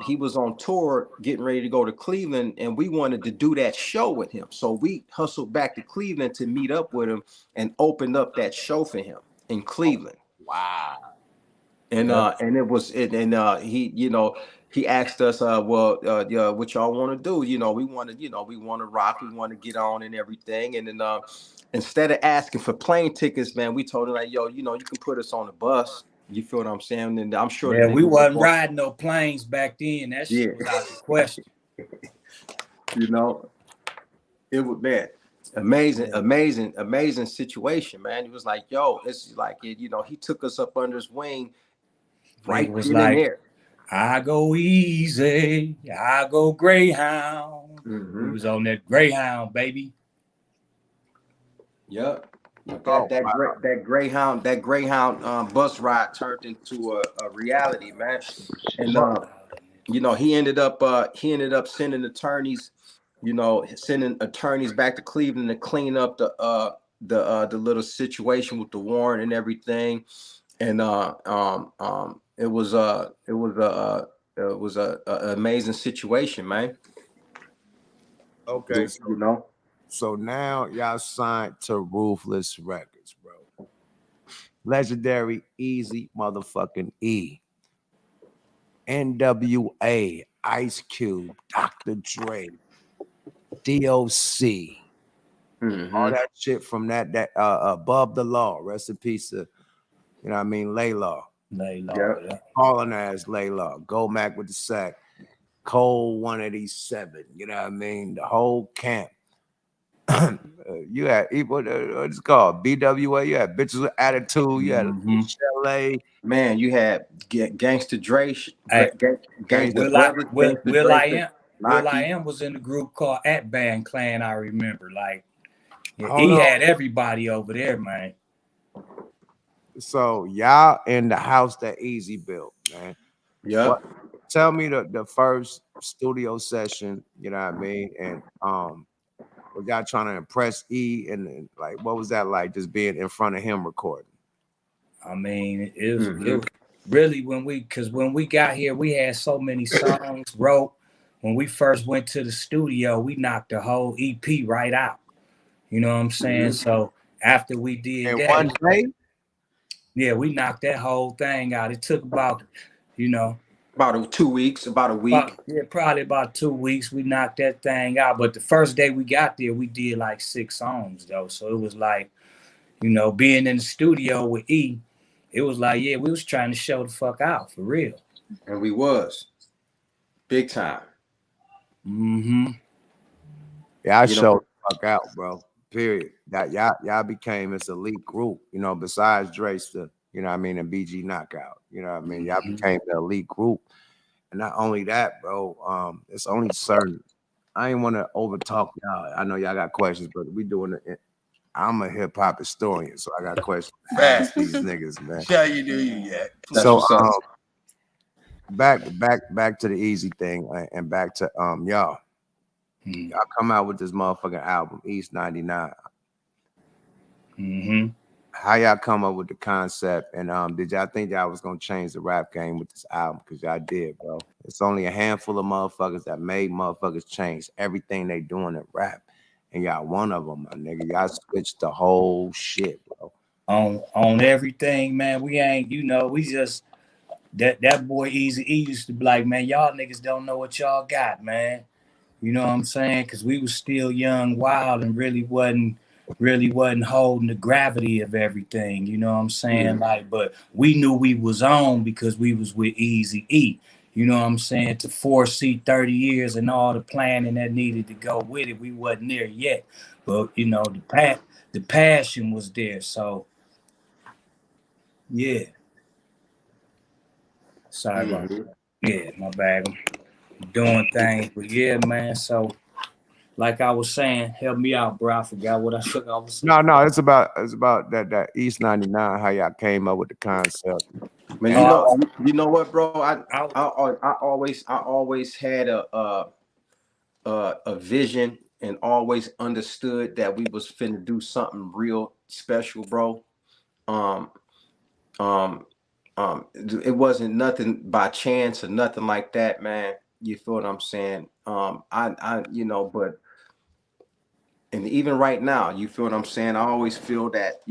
he was on tour getting ready to go to Cleveland, and we wanted to do that show with him. So we hustled back to Cleveland to meet up with him and opened up that show for him in Cleveland. Wow. And he, you know, he asked us, what y'all want to do? You know, we want to rock, we want to get on and everything. And then instead of asking for plane tickets, man, we told him like, "Yo, you know, you can put us on the bus." You feel what I'm saying? And I'm sure. Yeah, we wasn't riding no planes back then. That shit was out the question. You know, it was, man, amazing situation, man. He was like, "Yo, it's like it." You know, he took us up under his wing. Right, was like, there. I go easy, I go Greyhound. Mm-hmm. He was on that Greyhound, baby. Yep. That Greyhound bus ride turned into a reality, man. And you know, he ended up sending attorneys back to Cleveland to clean up the little situation with the warrant and everything. And it was a amazing situation, man. Okay, so, you know. So now y'all signed to Ruthless Records, bro. Legendary Easy motherfucking E. NWA, Ice Cube, Dr. Dre, DOC. Mm-hmm. All that shit from that Above the Law. Rest in peace to, you know what I mean, Laylaw. Yeah. Calling ass Laylaw. Go Mac with the sack. Cole 187. You know what I mean? The whole camp. You had what it's called BWA. You had Bitches with Attitude. You had Chalet. Man, you had Gangsta Dre. Will I Am was in the group called At Band Clan. I remember, like, he had everybody over there, man. So y'all in the house that Eazy built, man. Yeah. Tell me the first studio session. You know what I mean? And was y'all trying to impress E, and like, what was that like, just being in front of him recording? I mean, it was really when we got here, we had so many songs wrote. When we first went to the studio, we knocked the whole EP right out. You know what I'm saying? So after we did that, one day, yeah, we knocked that whole thing out. It took about, you know, About 2 weeks, about a week. Probably about 2 weeks. We knocked that thing out. But the first day we got there, we did like 6 songs though. So it was like, you know, being in the studio with E, it was like, yeah, we was trying to show the fuck out for real. And we was big time. Mm-hmm. Yeah, I showed the fuck out, bro. Period. That y'all became this elite group, you know, besides Drake's the, you know what I mean, and BG Knockout. You know what I mean? Y'all became the elite group. And not only that, bro, it's only certain. I ain't want to overtalk y'all. I know y'all got questions, but we doing it. I'm a hip hop historian, so I got questions to ask these niggas, man. Sure you do, you yet. So back to the Easy thing and back to y'all. Y'all come out with this motherfucking album, East 99. Mm-hmm. How y'all come up with the concept, and did y'all think y'all was gonna change the rap game with this album? Because y'all did, bro. It's only a handful of motherfuckers that made motherfuckers change everything they doing in rap, and y'all one of them, my nigga. Y'all switched the whole shit, bro. On everything, man. We ain't, you know, we just that boy Eazy-E used to be like, man, y'all niggas don't know what y'all got, man. You know what I'm saying? Because we was still young, wild, and really wasn't holding the gravity of everything. You know what I'm saying? Like, but we knew we was on because we was with Eazy-E. You know what I'm saying? To foresee 30 years and all the planning that needed to go with it, we wasn't there yet. But you know, the passion was there. So yeah. Sorry about that. Yeah, my bad. I'm doing things, but yeah, man. So. Like I was saying, help me out, bro. I forgot what I was saying. No, it's about that East 99. How y'all came up with the concept? Man, you know what, bro? I always had a vision and always understood that we was finna do something real special, bro. It wasn't nothing by chance or nothing like that, man. You feel what I'm saying? But and even right now, you feel what I'm saying? I always feel that,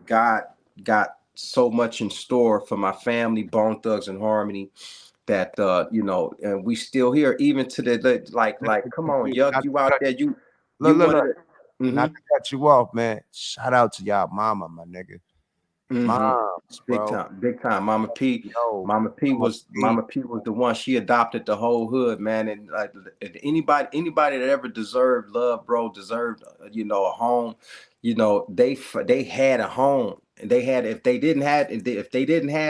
God got so much in store for my family, Bone Thugs and Harmony, that and we still here, even to the like, come on, Yuck, you out there, you wanted it. Not to cut you off, man. Shout out to y'all mama, my nigga. Moms, bro. Big time. Mama P was the one. She adopted the whole hood, man. And like anybody that ever deserved love, bro, deserved a home. They had a home, and they had if they didn't have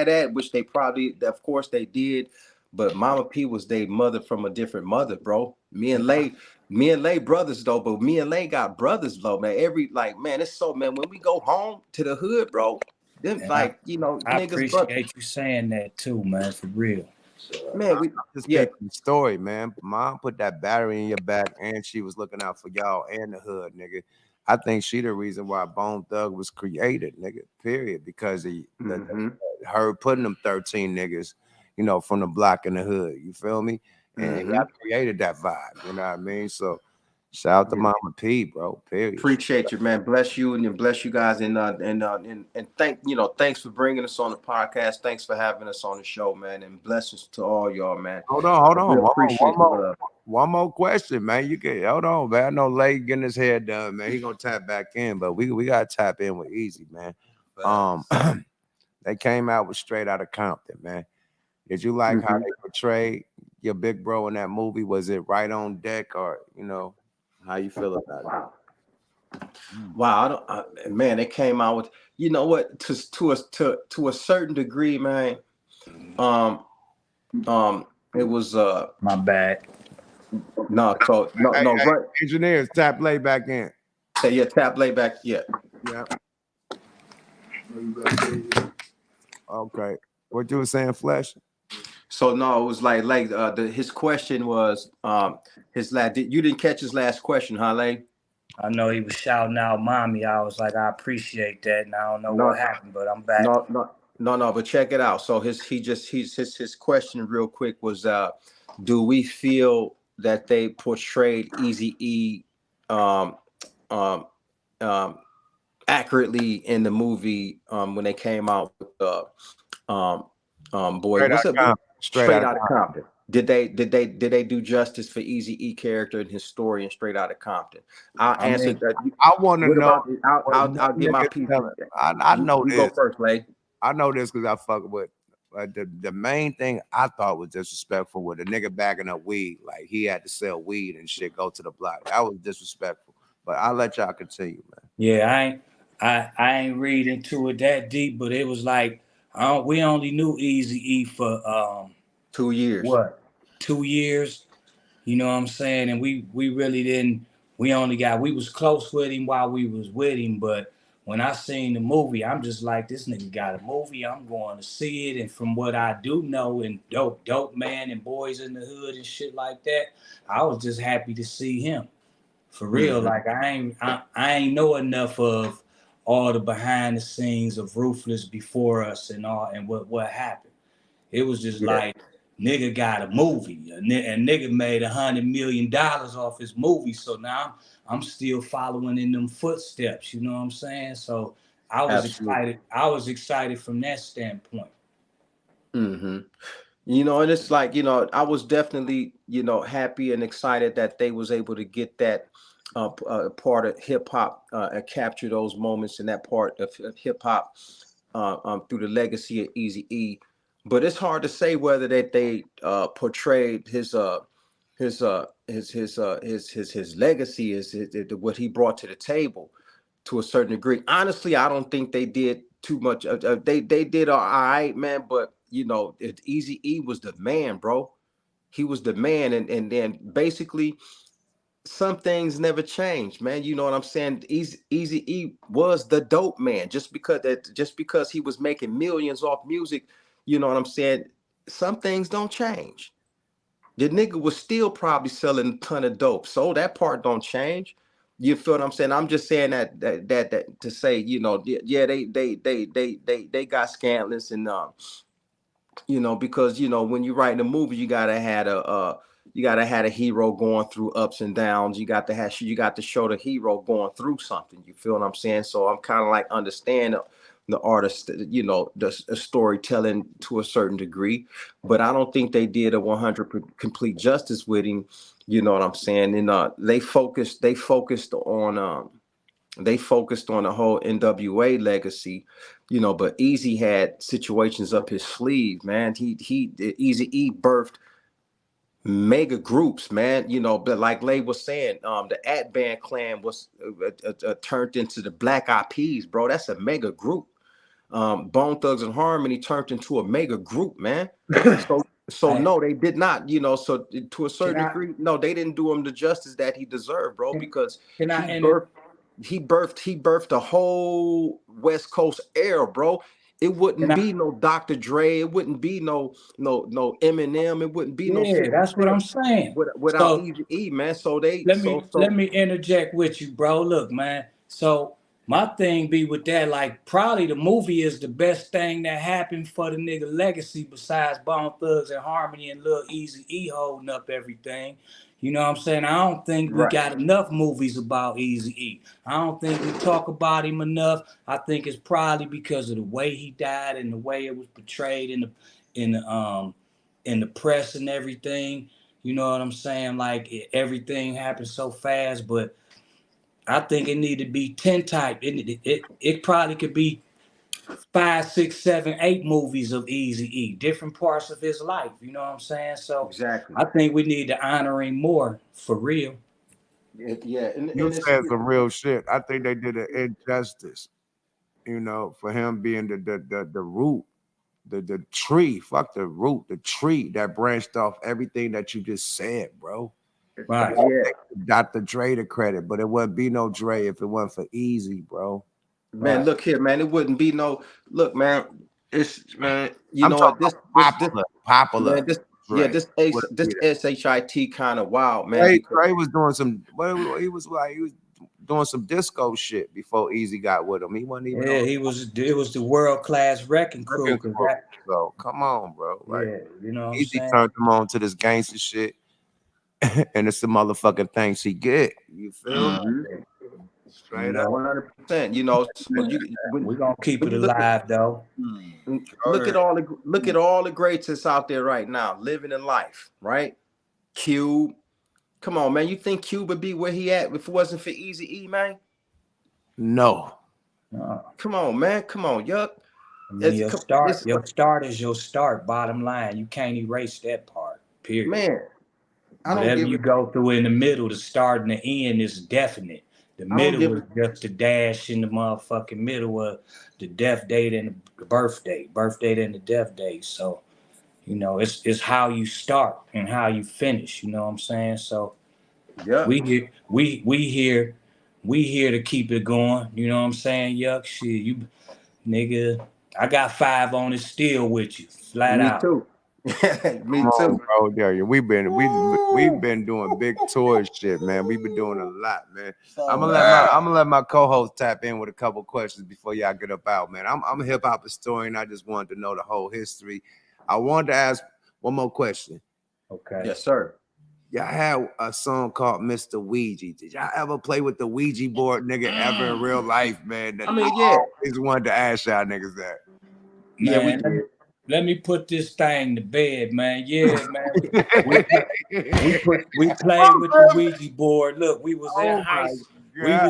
that, which they probably, of course, they did. But Mama P was their mother from a different mother, bro. Me and Lay brothers though, but me and Lay got brothers though, man. It's so, man, when we go home to the hood, bro. Them, I niggas. appreciate you saying that too, man, for real. Man, I'm just picking the story, man. Mom put that battery in your back, and she was looking out for y'all and the hood, nigga. I think she the reason why Bone Thug was created, nigga. Period. Because her putting them 13 niggas, from the block in the hood. You feel me? And y'all created that vibe. You know what I mean? So. Shout out to Mama P, bro. Period. Appreciate you, man. Bless you and bless you guys, and thanks for bringing us on the podcast. Thanks for having us on the show, man, and blessings to all y'all, man. Hold on. Appreciate one more question, man. You can hold on, man. I know Lay getting his hair done, man. He gonna tap back in, but we gotta tap in with Easy, man. They came out with Straight Outta Compton, man. Did you like how they portrayed your big bro in that movie? Was it right on deck, or how you feel about it? Wow, man, they came out with, you know what, to a certain degree, man. It was my bad. Right. Engineers, tap Lay back in. Say tap Lay back, yeah. Okay, what you were saying, Flesh? So no, it was his question was his last. You didn't catch his last question, huh, Lay? I know he was shouting out mommy. I was like, I appreciate that, and I don't know what happened, but I'm back. No, but check it out. So his question real quick was, do we feel that they portrayed Eazy-E accurately in the movie when they came out with boy, what's up? Straight Outta Compton. Did they do justice for Eazy-E character and his story in Straight Outta Compton? I'll answer that. I want to What know. about? I'll get my piece. I know you this. Go first, Lay. I know this because I fuck with. The main thing I thought was disrespectful with a nigga bagging up weed, like he had to sell weed and shit, go to the block. That was disrespectful. But I'll let y'all continue, man. Yeah, I ain't read into it that deep, but it was like we only knew Eazy-E for 2 years. What? 2 years. You know what I'm saying? And we really didn't. We was close with him while we was with him, but when I seen the movie, I'm just like, this nigga got a movie. I'm going to see it. And from what I do know, and dope man and Boys in the Hood and shit like that, I was just happy to see him. For real. Like I ain't know enough of all the behind the scenes of Ruthless before us and all and what happened. It was just like, nigga got a movie. A nigga made $100 million off his movie. So now I'm still following in them footsteps. You know what I'm saying? So I was excited. I was excited from that standpoint. You know, and it's like, you know, I was definitely, you know, happy and excited that they was able to get that part of hip hop and capture those moments in that part of hip hop through the legacy of Eazy-E. But it's hard to say whether that they portrayed his legacy is what he brought to the table to a certain degree. Honestly, I don't think they did too much. They did all right, man. But you know, Eazy-E was the man, bro. He was the man, and then basically some things never changed, man. You know what I'm saying? Eazy-E was the dope man. Just because he was making millions off music, you know what I'm saying? Some things don't change. The nigga was still probably selling a ton of dope, so that part don't change. You feel what I'm saying? I'm just saying that to say, you know, yeah, they got scandalous and you know, because you know when you write a movie, you gotta have a hero going through ups and downs. You got to show the hero going through something. You feel what I'm saying? So I'm kind of like understand the artist, you know, the storytelling to a certain degree, but I don't think they did a 100% complete justice with him. You know what I'm saying? And they focused on the whole NWA legacy, you know, but Eazy had situations up his sleeve, man. Eazy-E birthed mega groups, man. You know, but like Lay was saying, the At Band Clan was turned into the Black Eyed Peas, bro. That's a mega group. Bone Thugs and Harmony turned into a mega group, man. So no, they did not, you know. So to a certain degree, no, they didn't do him the justice that he deserved, bro, because he birthed the whole West Coast era, bro. It wouldn't be no Dr. Dre. It wouldn't be no Eminem. It wouldn't be no 50 that's what I'm saying. without Eazy-E, man. So let me interject with you, bro. Look, man. So my thing be with that, like probably the movie is the best thing that happened for the nigga legacy besides Bone Thugs and Harmony and Lil Eazy-E holding up everything. You know what I'm saying? I don't think we got enough movies about Eazy-E. I don't think we talk about him enough. I think it's probably because of the way he died and the way it was portrayed in the press and everything. You know what I'm saying? Like everything happened so fast, but I think it need to be 10 type. It probably could be 5, 6, 7, 8 movies of Eazy-E, different parts of his life. You know what I'm saying? So exactly. I think we need to honor him more for real. Yeah, and you said some real shit. I think they did an injustice, you know, for him being the root, the tree. Fuck the root, the tree that branched off everything that you just said, bro. Right. Yeah. Dr. Dre the credit, but it wouldn't be no Dre if it wasn't for Eazy, bro. Man, look here, man. It wouldn't be no look, man. It's man, you I'm know what this popular. Man, this SHIT kind of wild, man. Dre was doing some. Well, he was doing some disco shit before Eazy got with him. He wasn't even. Yeah, it was the world class wrecking crew. So come on, bro. Like, yeah, you know what I'm Eazy saying? turned him on to this gangster shit, and it's the motherfucking things he get. You feel? Straight up. 100%. You know, so We're gonna keep when it you look alive though. look at all the greats that's out there right now living in life, right? Cube. Come on, man. You think Cube would be where he at if it wasn't for Eazy-E, man? No. Come on, man. Come on, yuck. I mean, your start is your start. Bottom line, you can't erase that part. Period. Man, I don't Whatever give you go through in the middle, the start and the end is definite. The middle is just the dash in the motherfucking middle of the death date and the birth date and the death date. So, you know, it's how you start and how you finish. You know what I'm saying? So, yeah, we here to keep it going. You know what I'm saying? Yuck, shit, you nigga. I got 5 on it still with you, flat out. too. Me Come too. on, bro. Yeah, we've been doing big tour shit, man. We've been doing a lot, man. I'm gonna let my co-host tap in with a couple questions before y'all get up out, man. I'm a hip hop historian. I just wanted to know the whole history. I wanted to ask one more question. Okay. Yes, sir. Y'all had a song called Mr. Ouija. Did y'all ever play with the Ouija board, nigga, ever in real life, man? I mean, yeah. Always wanted to ask y'all niggas that. Man, Yeah, we did. let me put this thing to bed, man. Yeah, man. We played with the Ouija board. Look, we was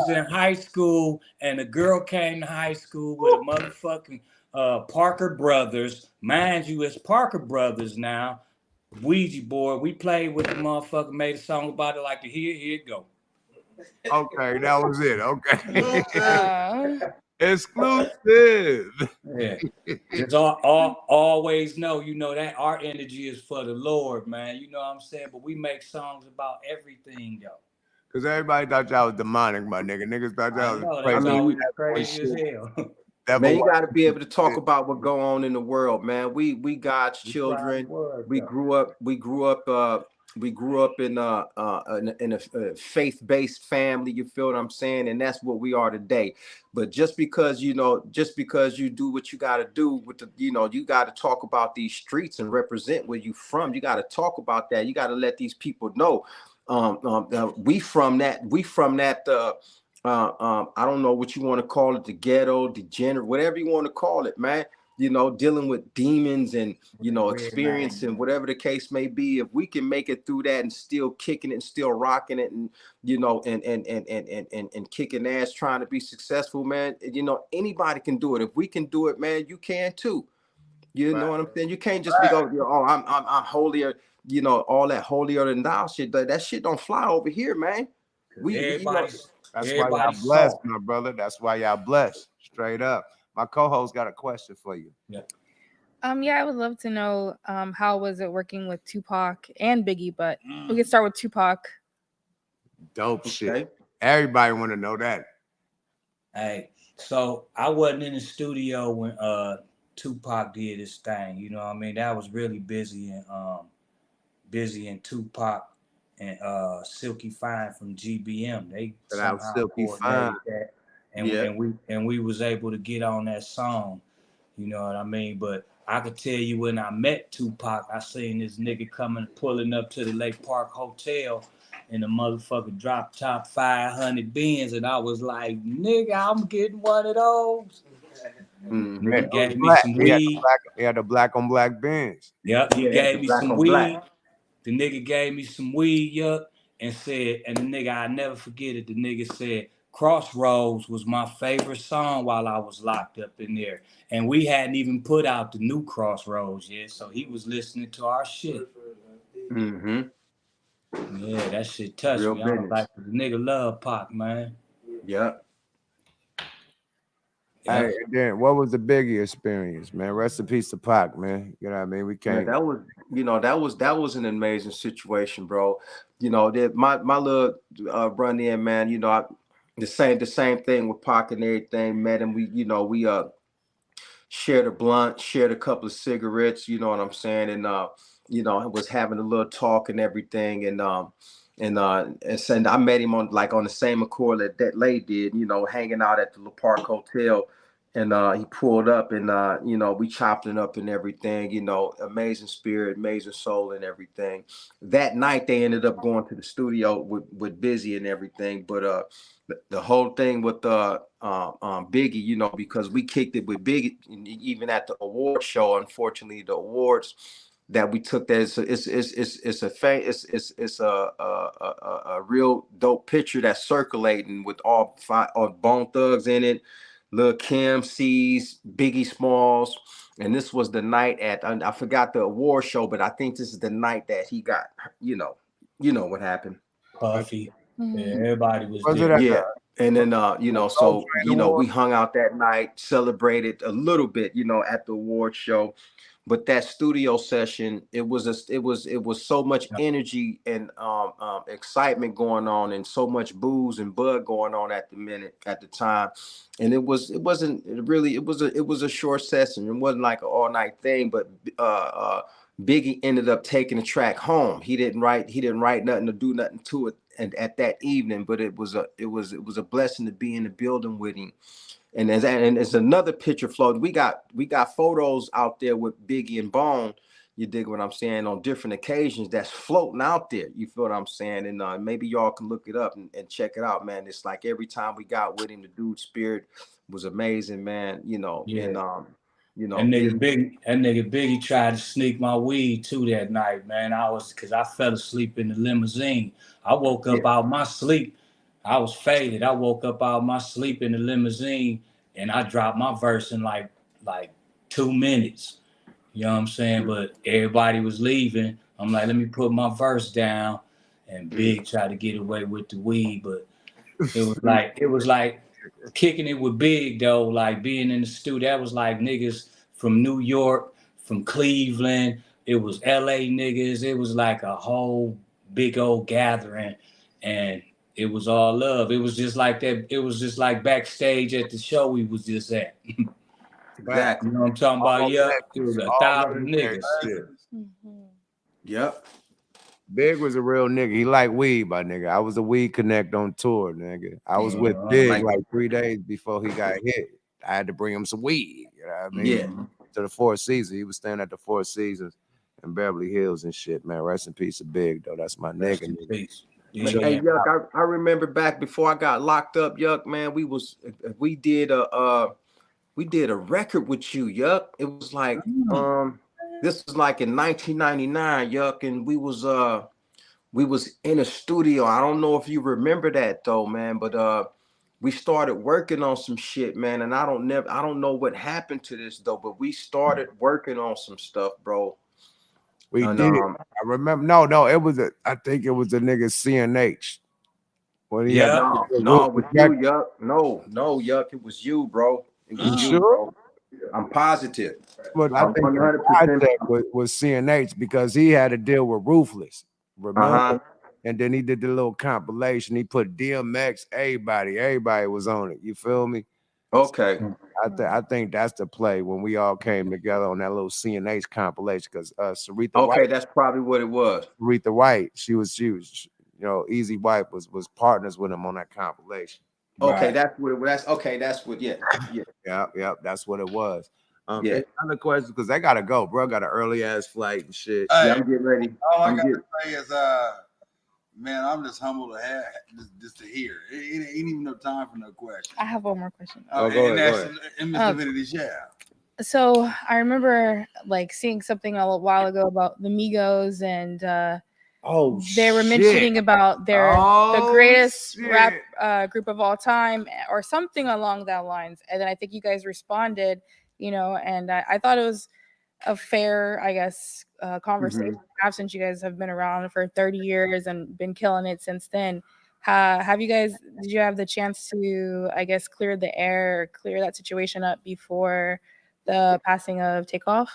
in high school, and a girl came to high school with a motherfucking Parker Brothers. Mind you, it's Parker Brothers now. Ouija board. We played with the motherfucker, made a song about it like the here it go. Okay, that was it. Okay. Exclusive. Yeah. Just always know, you know, that our energy is for the Lord, man. You know what I'm saying? But we make songs about everything, though. Because everybody thought y'all was demonic, my nigga. Niggas thought y'all was crazy. I mean, crazy as hell. Man, you got to be able to talk about what go on in the world, man. We God's children. We grew up in a faith-based family. You feel what I'm saying? And that's what we are today. But just because you do what you got to do with the, you know, you got to talk about these streets and represent where you from. You got to talk about that. You got to let these people know. We from that. I don't know what you want to call it, the ghetto, degenerate, whatever you want to call it, man. You know, dealing with demons and, you know, experiencing whatever the case may be. If we can make it through that and still kicking it and still rocking it and, you know, and kicking ass trying to be successful, man, you know, anybody can do it. If we can do it, man, you can too. You know what I'm saying? You can't just be going, oh, I'm holier, you know, all that holier than thou shit. That shit don't fly over here, man. That's why y'all blessed, my brother. That's why y'all blessed. Straight up. My co-host got a question for you. Yeah, I would love to know how was it working with Tupac and Biggie, but we can start with Tupac. Dope shit. Everybody want to know that. Hey, so I wasn't in the studio when Tupac did his thing. You know what I mean? That was really busy and Tupac and Silky Fine from GBM. They somehow coordinated that. And we was able to get on that song. You know what I mean? But I could tell you when I met Tupac, I seen this nigga pulling up to the Lake Park Hotel in a motherfucking drop top 500 Benz, and I was like, nigga, I'm getting one of those. Nigga gave me some weed. He had the black on black Benz. Yep, he gave me some weed. The nigga gave me some weed, and said, and the nigga, I never forget it, the nigga said, Crossroads was my favorite song while I was locked up in there. And we hadn't even put out the new Crossroads yet, so he was listening to our shit. Mm-hmm. Yeah, that shit touched me. I was like, the nigga love Pac, man. Yep. Hey, and then what was the Biggie experience, man? Rest in peace to Pac, man. You know what I mean? We can't. Yeah, that was an amazing situation, bro. You know, my little run in, man. You know, the same thing with Pac and everything. Met him. We shared a blunt, shared a couple of cigarettes. You know what I'm saying? And was having a little talk and everything. And I met him on the same accord that Lay did. You know, hanging out at the Le Parc Hotel. And he pulled up and, we chopped it up and everything, you know, amazing spirit, amazing soul and everything. That night, they ended up going to the studio with Busy and everything. But the whole thing with Biggie, you know, because we kicked it with Biggie, even at the award show. Unfortunately, the awards that we took, that it's a real dope picture that's circulating with all Bone Thugs in it, Lil Kim, C's, Biggie Smalls. And this was the night at, I forgot the award show, but I think this is the night that he got, you know what happened. Puffy. Yeah, Mhm. everybody was Was it there. at Yeah. And then, you know, so, Train you know, we Award? hung out that night, celebrated a little bit, you know, at the award show. But that studio session, it was so much energy and excitement going on, and so much booze and bud going on at the time. And it was a short session. It wasn't like an all night thing, but Biggie ended up taking the track home. He didn't write nothing or do nothing to it, and at that evening, but it was a blessing to be in the building with him. And as another picture flowed, we got photos out there with Biggie and Bone. You dig what I'm saying? On different occasions, that's floating out there. You feel what I'm saying? And maybe y'all can look it up and check it out, man. It's like every time we got with him, the dude's spirit was amazing, man. You know, Yeah. and That nigga Biggie tried to sneak my weed too that night, man. Cause I fell asleep in the limousine. I woke up out my sleep. I was faded. I woke up out my sleep in the limousine, and I dropped my verse in like 2 minutes. You know what I'm saying? But everybody was leaving. I'm like, let me put my verse down. And Big tried to get away with the weed, but it was like kicking it with Big though, like being in the studio. That was like niggas from New York, from Cleveland. It was LA niggas. It was like a whole big old gathering, and it was all love. It was just like that. It was just like backstage at the show we was just at. Exactly. You know what I'm talking about? All Yeah, it was all 1,000 legendary niggas. shit. Mhm. Yep. Big was a real nigga. He liked weed, my nigga. I was a weed connect on tour, nigga. I was with Big like 3 days before he got hit. I had to bring him some weed. You know what I mean? Yeah. To the Four Seasons. He was staying at the Four Seasons in Beverly Hills and shit, man. Rest in peace of Big, though. That's my Rest nigga. in Nigga. peace. Hey, Yeah. Yuck, I remember back before I got locked up, Yuck, man, we did a record with you, Yuck. It was like this was like in 1999, Yuck, and we was in a studio. I don't know if you remember that though, man, but we started working on some shit, man, and I don't know what happened to this though, but we started working on some stuff, bro. We And, did. I remember. No, I think it was the nigga CNH. When he had no, it was you, Yuck. No, Yuck, it was you, bro. It was you, sure? bro. I'm positive. But I think the 100%. project was CNH because he had to deal with Ruthless. Remember? And then he did the little compilation. He put DMX, everybody was on it. You feel me? Okay. I think that's the play when we all came together on that little CNH compilation because Saretha Okay, White, that's probably what it was. Aretha White, she was, you know, Easy White was partners with him on that compilation. Okay, Right. that's what it was. Yep, that's what it was. Yeah. Any other questions? Because I gotta go, bro. Got an early ass flight and shit. Hey, I'm getting ready. all I gotta say is, man, I'm just humbled to have just to hear. It ain't even no time for no question. I have one more question. Go ahead. And Miss Divinity Share. So I remember like seeing something a little while ago about the Migos, and they were mentioning about the greatest rap group of all time, or something along that lines. And then I think you guys responded, you know, and I thought it was a fair, I guess, conversation to have, since you guys have been around for 30 years and been killing it since then. Did you have the chance to, I guess, clear the air, or clear that situation up before the passing of Takeoff?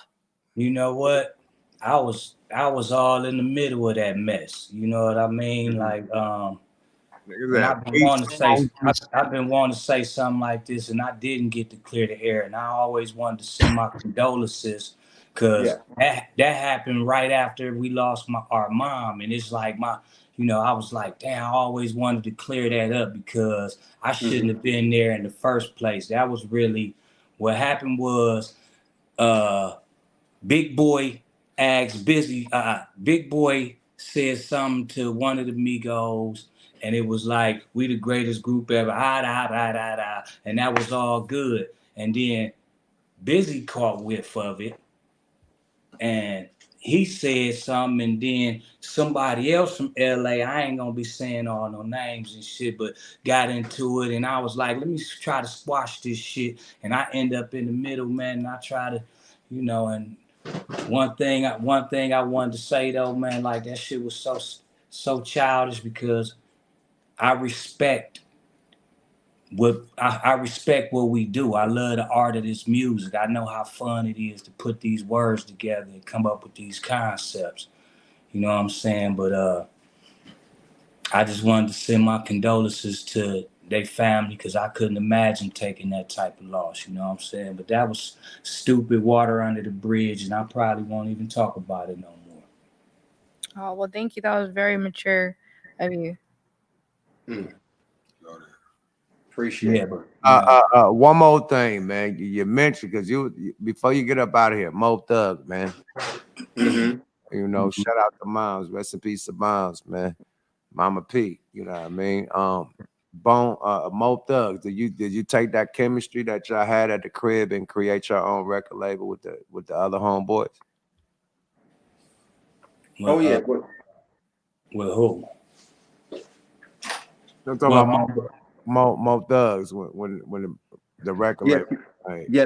You know what? I was all in the middle of that mess. You know what I mean? Like and I've been wanting to say something like this, and I didn't get to clear the air. And I always wanted to send my condolences, because that happened right after we lost our mom. And it's like I was like, damn, I always wanted to clear that up because I shouldn't have been there in the first place. That was really what happened. Was Big Boy asked Big Boy said something to one of the Migos, and it was like we the greatest group ever. And that was all good. And then Busy caught whiff of it, and he said something, and then somebody else from LA, I ain't gonna be saying all no names and shit, but got into it, and I was like, let me try to squash this shit, and I end up in the middle, man, and I try to, and one thing I wanted to say though, man, like that shit was so childish, because I respect I respect what we do. I love the art of this music. I know how fun it is to put these words together and come up with these concepts. You know what I'm saying? But I just wanted to send my condolences to their family, because I couldn't imagine taking that type of loss. You know what I'm saying? But that was stupid, water under the bridge, and I probably won't even talk about it no more. Oh, well, thank you. That was very mature of you. Appreciate it. But, one more thing, man. You mentioned, because you before you get up out of here, Mo Thug, man. Shout out to Moms. Rest in peace to Moms, man. Mama P. You know what I mean? Mo Thug. Did you take that chemistry that y'all had at the crib and create your own record label with the other homeboys? Oh yeah. With who? I'm talking about Mo Thugs when the record label. Right. Yeah,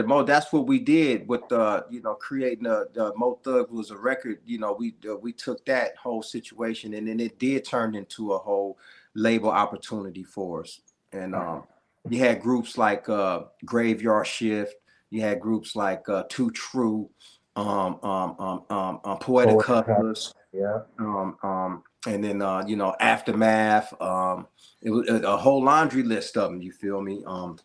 Mo, that's what we did with creating the Mo Thug was a record. We took that whole situation, and then it did turn into a whole label opportunity for us. And you had groups like Graveyard Shift, you had groups like Too True, Poetic Couples, yeah, and then Aftermath. It was a whole laundry list of them. You feel me? So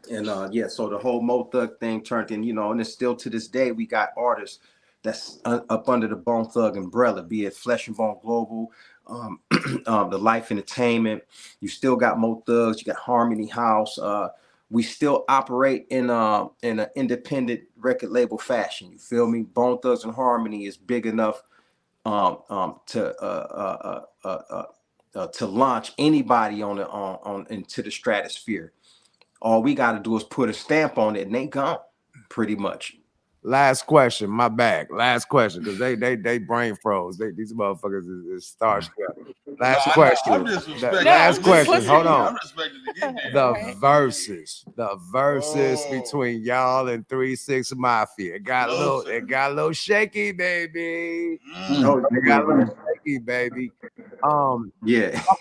the whole Mo Thug thing turned in, and it's still to this day we got artists that's up under the Bone Thug umbrella, be it Flesh and Bone Global, the Life Entertainment. You still got Mo Thugs, you got Harmony House. We still operate in an independent record label fashion. You feel me? Bone Thugs and Harmony is big enough to launch anybody on into the stratosphere. All we got to do is put a stamp on it, and they gone, pretty much. Last question, my bag. Last question, because they brain froze. These motherfuckers is starstruck. Last question. I'm disrespecting. Last question. Hold on. I'm respecting to get there. The verses between y'all and 3 6 Mafia. It got a little shaky, baby. It got a little shaky, baby. Talk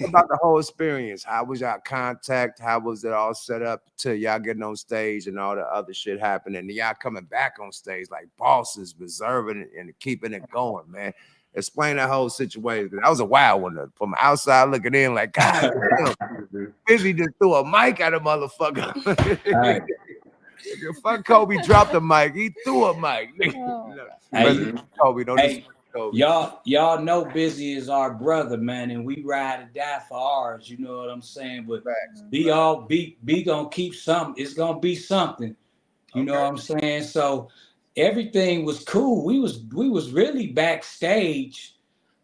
about the whole experience. How was y'all contact? How was it all set up till y'all getting on stage and all the other shit happening? And y'all coming back on stage like bosses, reserving it and keeping it going, man. Explain that whole situation. That was a wild one. From outside looking in, like, God damn, Busy just threw a mic at a motherfucker. Fuck Kobe dropped the mic. He threw a mic. Kobe, don't Kobe. Y'all know Busy is our brother, man, and we ride or die for ours. You know what I'm saying? But be gonna keep something. It's gonna be something. You know what I'm saying? So everything was cool. We was really backstage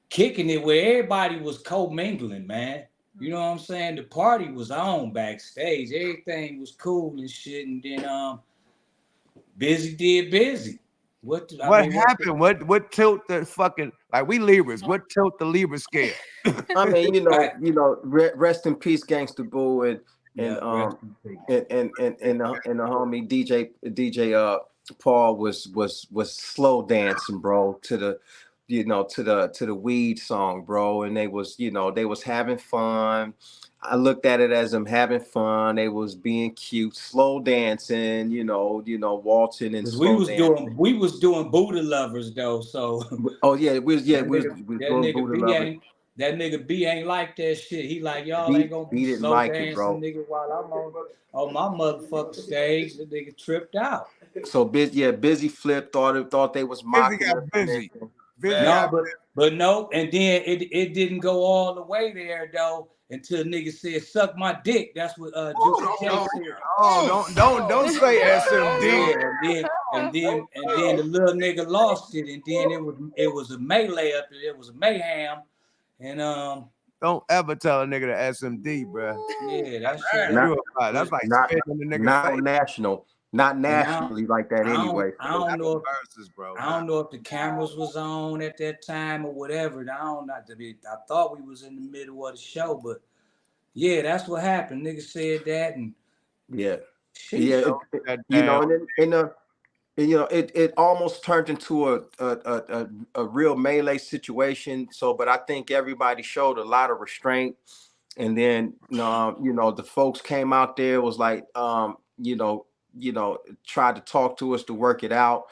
kicking it where everybody was co-mingling, man. You know what I'm saying? The party was on backstage. Everything was cool and shit. And then Busy did Busy. What happened? What tilt the fucking, like, we Libras? What tilt the Libra scale? I mean, rest in peace, Gangsta Boo, and the homie DJ Paul was slow dancing, bro, to the weed song, bro, and they was having fun. I looked at it as them having fun. They was being cute, slow dancing, waltzing and slow dancing. We was doing Buddha Lovers though, so. We was doing Buddha Lovers. That nigga B ain't like that shit. He like, y'all ain't gonna be slow dancing, nigga, while I'm on my motherfucking stage. The nigga tripped out. So Busy flipped, thought they was mocking us. Busy. But no, and then it didn't go all the way there though until nigga said suck my dick. That's what Juicy J said. Don't say SMD. And then the little nigga lost it, and then it was a melee up there. It was a mayhem, and Don't ever tell a nigga to SMD, bro. Yeah, that's That's like spitting in the nigga not face. national, not nationally like that anyway. I don't know. Verses, bro. I don't know if the cameras was on at that time or whatever. I thought we was in the middle of the show, but yeah, that's what happened. Niggas said that, and Yeah, sheesh. you know, and you know, it almost turned into a real melee situation. So, but I think everybody showed a lot of restraint. And then, you know, the folks came out there, was like, you know, tried to talk to us to work it out.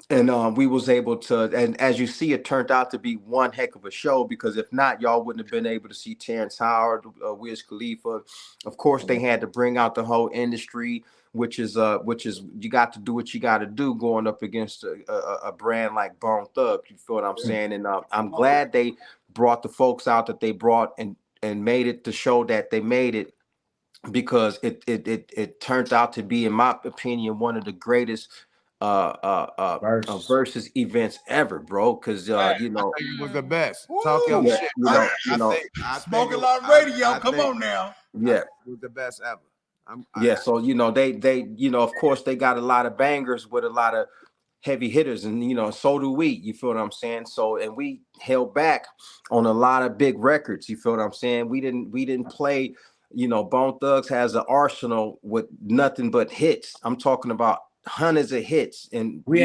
And we was able to, and as you see, it turned out to be one heck of a show, because if not, y'all wouldn't have been able to see Terrence Howard, Wiz Khalifa. Of course, they had to bring out the whole industry, which is you got to do what you got to do going up against a brand like Bone Thugs. You feel what I'm saying? And I'm glad they brought the folks out that they brought and made it to show that they made it, because it turned out to be, in my opinion, one of the greatest versus events ever, bro. Because you know, I think it was the best. Talk your shit. You know, I Smoke a lot of radio. Come on now. Yeah, it was the best ever. So you know, they you know, of course, they got a lot of bangers with a lot of heavy hitters, and you know, so do we. You feel what I'm saying? So, and we held back on a lot of big records. You feel what I'm saying? We didn't play. You know, Bone Thugs has an arsenal with nothing but hits. I'm talking about hundreds of hits, and We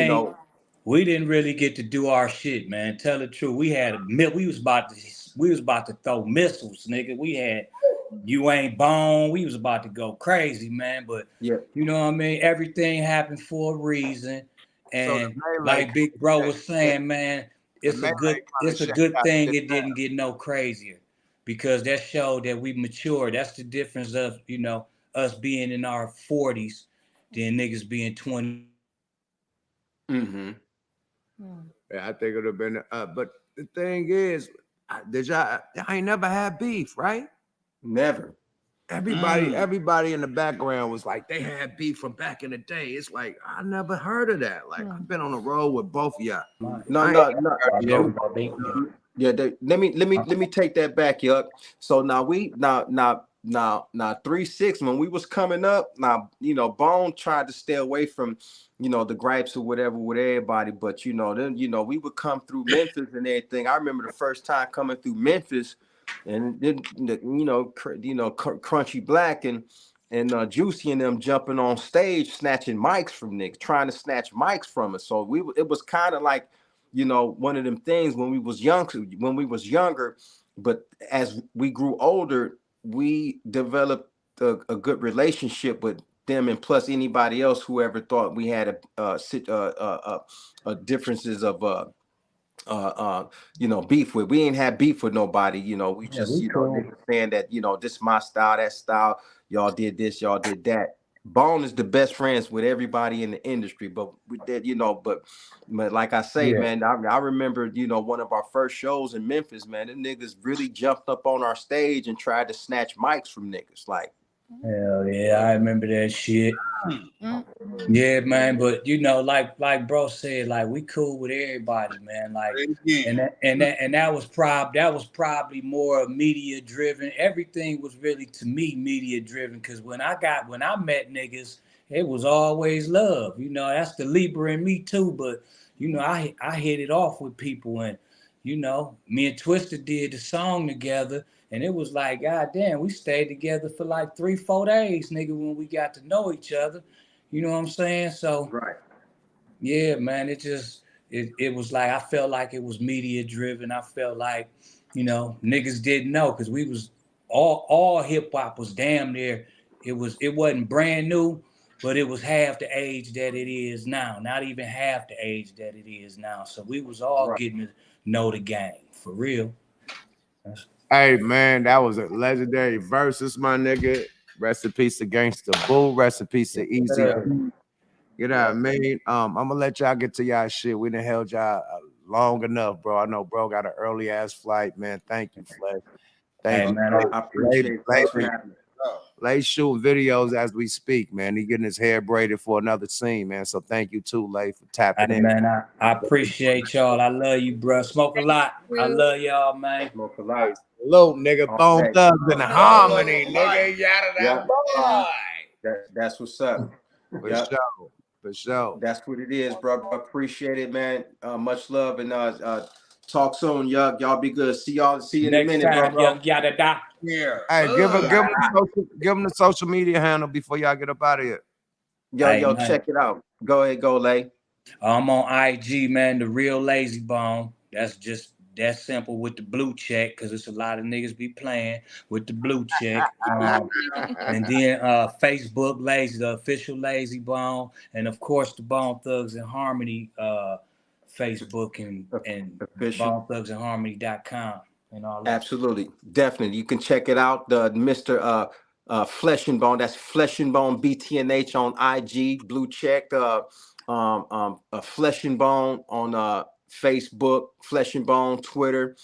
didn't really get to do our shit, man. Tell the truth. We was about to throw missiles, nigga. We had You Ain't Bone. We was about to go crazy, man. But yeah, you know what I mean? Everything happened for a reason. And like Big Bro was saying, man, it's a good thing it didn't get no crazier, because that showed that we matured. That's the difference of, you know, us being in our 40s than niggas being 20. Mm-hmm. Yeah, I think it would have been. But the thing is, y'all ain't never had beef, right? Never. Everybody in the background was like, they had beef from back in the day. It's like, I never heard of that. Like, I've been on the road with both of y'all. No. Yeah, let me take that back, Yuck. So now 3-6, when we was coming up, now, you know, Bone tried to stay away from, you know, the gripes or whatever with everybody, but you know, then, you know, we would come through Memphis and everything. I remember the first time coming through Memphis, and then, you know, Crunchy Black and Juicy and them jumping on stage, snatching mics from niggas, trying to snatch mics from us. So it was kind of like, you know, one of them things when we was younger, but as we grew older, we developed a good relationship with them, and plus anybody else who ever thought we had differences of you know, beef with. We ain't had beef with nobody. You know, we just niggas saying that, you know, this my style, that style. Y'all did this, y'all did that. Bone is the best friends with everybody in the industry, but with that, you know, but like I say, man, I remember, you know, one of our first shows in Memphis, man, the niggas really jumped up on our stage and tried to snatch mics from niggas. Like, hell yeah, I remember that shit. Yeah, man, but you know, like bro said, like we cool with everybody, man. Like, and that was probably more media driven. Everything was really, to me, media driven, because when I met niggas, it was always love. You know, that's the Libra in me too. But you know, I hit it off with people, and you know, me and Twister did the song together. And it was like, God damn, we stayed together for like 3-4 days, nigga, when we got to know each other. You know what I'm saying? So, right. Yeah, man, it was like, I felt like it was media driven. I felt like, you know, niggas didn't know, because we was all hip hop was damn near, it wasn't brand new, but it was half the age that it is now. Not even half the age that it is now. So we was all getting to know the game, for real. Hey man, that was a legendary versus, my nigga. Rest in peace to Gangsta Boo. Rest in peace to Eazy-E. You know what I mean? I'm gonna let y'all get to y'all shit. We done held y'all long enough, bro. I know bro got an early ass flight, man. Thank you, Flex. Thank you, man. I appreciate it. Lay's shooting videos as we speak, man. He getting his hair braided for another scene, man. So thank you too, Lay, for tapping Hey, in. man, I appreciate y'all. I love you, bro. Smoke a lot. I love y'all, man. Smoke a lot. Hello, nigga. All Bone day. Thugs and Harmony, nigga. Yada Yeah. boy. That's what's up. For Yep. sure. For sure. That's what it is, bro. Appreciate it, man. Much love and talk soon, y'all be good. See you in a Next minute, time, bro. young yada da. Yeah. Hey, give him the social media handle before y'all get up out of here. Hey, Yo, man. check it out. Go ahead, go Lay. I'm on IG, man. The Real Lazy Bone. That's just that simple with the blue check, because it's a lot of niggas be playing with the blue check. And then Facebook Lazy, the official Lazy Bone, and of course the Bone Thugs and Harmony Facebook and Official. BoneThugsandHarmony.com and all that. Absolutely, definitely. You can check it out. The Mr. Flesh and Bone. That's Flesh and Bone BTNH on IG. Blue check. Flesh and Bone on Facebook. Flesh and Bone Twitter.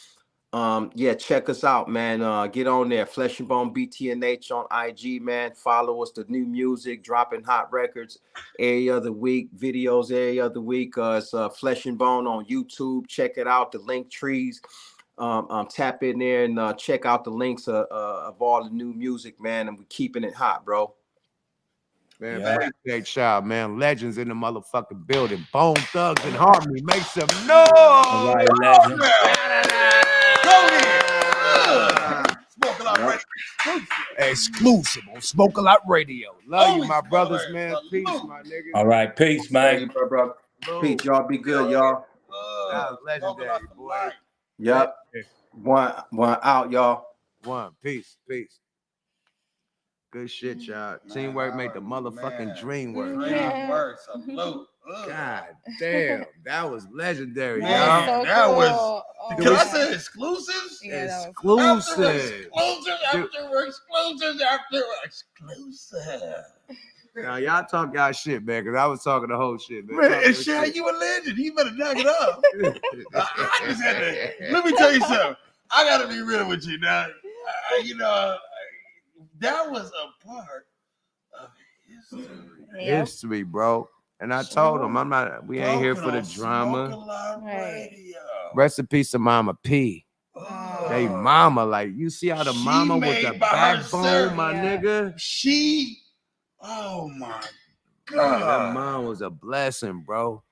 Yeah, check us out, man. Get on there. Flesh and Bone BTNH on IG, man. Follow us. The new music, dropping hot records every other week, videos every other week. It's Flesh and Bone on YouTube. Check it out. The link trees. Tap in there and check out the links of all the new music, man. And we're keeping it hot, bro. Man, appreciate y'all, man. Legends in the motherfucking building. Bone Thugs and Harmony. Make some noise. All right, legend. Smoke a lot radio. Exclusive on Smoke a Lot Radio. Love you, my brothers, man. Peace, my nigga. All right, peace, man. Bro. Peace, y'all. Be good, y'all. That was legendary, boy. Yep. One out, y'all. One. Peace. Good shit, y'all. Teamwork make the motherfucking dream work. Salute. God damn, that was legendary, Man, y'all. that cool. was. Can I say exclusives? Yeah, Exclusive. Exclusive. Now y'all talk y'all shit, man, because I was talking the whole shit, man. Man, and Shay, you a legend. You better knock it up. I just had to. Let me tell you something. I gotta be real with you, now. That was a part of history. History, bro. And I told him, we ain't here for the drama. Rest in peace to Mama P. They mama, like, you see how the mama with the backbone, my nigga? Oh my God. Man, that mom was a blessing, bro.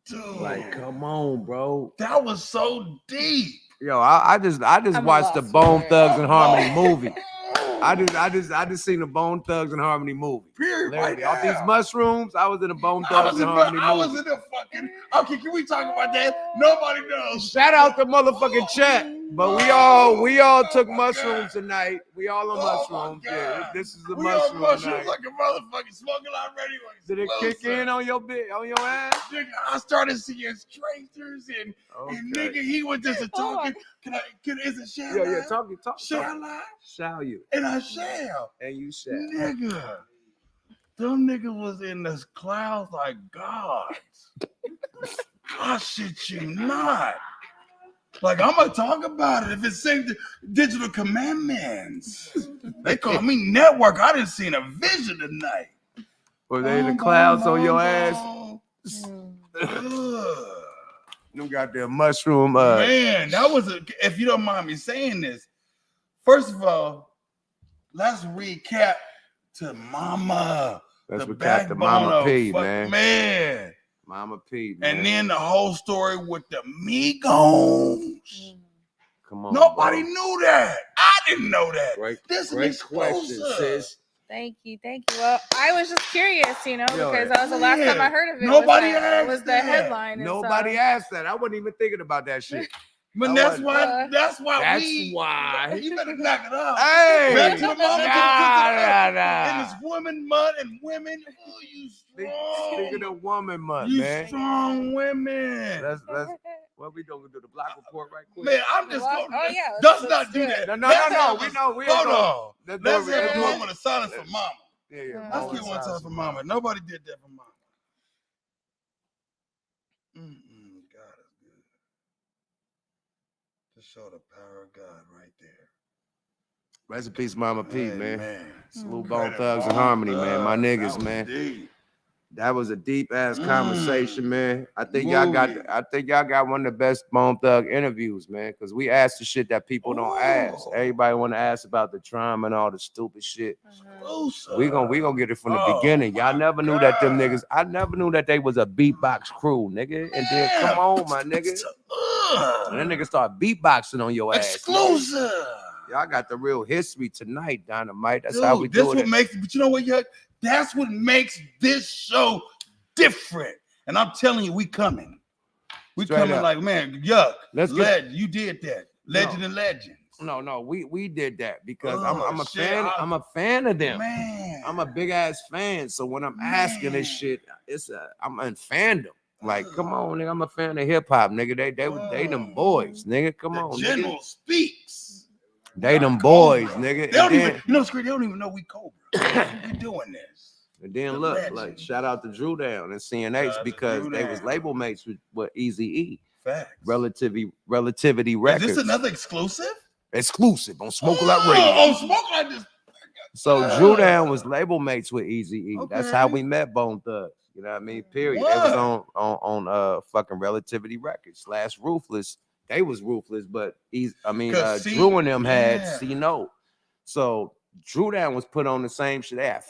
Dude. Like, come on, bro. That was so deep. Yo, I just watched the Bone Thugs and Harmony movie. I just seen the Bone Thugs and Harmony movie. Period. Literally, off these mushrooms, I was in the Bone Thugs and Harmony movie. I was in the fucking. Okay, can we talk about that? Nobody knows. Shout out the motherfucking chat. But we all took mushrooms tonight. We all on mushrooms. Yeah, this is the mushroom night. Like a motherfucking smoking lot ready. Did it kick in on your ass? Nigga, I started seeing strangers and nigga, he was just talking. Is it shall? Yeah, talk. Shall I? Shall you? And I shall. And you shall. Nigga, them niggas was in the clouds like gods. I shit you not. Like, I'm gonna talk about it if it's same digital commandments. They call me network. I didn't see a vision tonight. Were they in the clouds on your ass? Them goddamn mushroom. Man, that was if you don't mind me saying this. First of all, let's recap to Mama. Let's recap to Mama P, man. Man. Mama P, man. And then the whole story with the Migos. Come on. Nobody knew that. I didn't know that. Great question, sis. Thank you. Well, I was just curious, because that was the last time I heard of it. Nobody it was the headline. Nobody asked that. I wasn't even thinking about that shit. But that's why you better knock it up. Hey, back to the mama. And it's woman month and women. Oh, you strong. Speaking of woman month, you man. Strong women. Let's what we doing? Do the block report right quick. Man, I'm just going. Oh yeah. Let's not do that. No. We know. Hold on. Let's have a do moment of silence for mama. Yeah. Let's get one time for mama. Nobody did that for mama. God is good. To show the power of God right there. Rest in peace, Mama P, Hey, man. Salute Credit Bone Thugs and Bone Harmony, man. My Thugs. niggas, That was man. deep. That was a deep ass conversation, man. I think Movie. y'all got one of the best Bone Thug interviews, man. Cause we asked the shit that people don't ask. Everybody want to ask about the trauma and all the stupid shit. We gonna get it from the beginning. Y'all never knew that them niggas. I never knew that they was a beatbox crew, nigga. And then come on, my nigga. And then niggas start beatboxing on your ass. Exclusive. Y'all got the real history tonight, Dynamite. That's how we do it. This what makes, but you know what, Yuck? That's what makes this show different. And I'm telling you, we coming. We Straight coming up. like, man, Yuck. Let's get. You did that. Legend and Legends. No, we did that because I'm a fan. I'm a fan of them. Man, I'm a big ass fan. So when I'm asking this shit, I'm in fandom. Like, come on, nigga. I'm a fan of hip hop, nigga. They them boys, nigga. Come on, General nigga. speaks. They them boys, nigga. They don't even, you know, Screen, they don't even know we Cobra. We doing this. And then look, like shout out to Drew Down and CNH because they was label mates with Eazy-E. Facts. Relativity Records. Is this another exclusive? Exclusive on Smoke A Lot Radio. Oh, Smoke Like this. So Drew Down was label mates with Eazy-E. Okay. That's how we met Bone Thugs. You know what I mean? Period. What? They was on fucking Relativity Records / Ruthless. They was Ruthless, but Drew and them had C Note. So Drew Down was put on the same shit. They had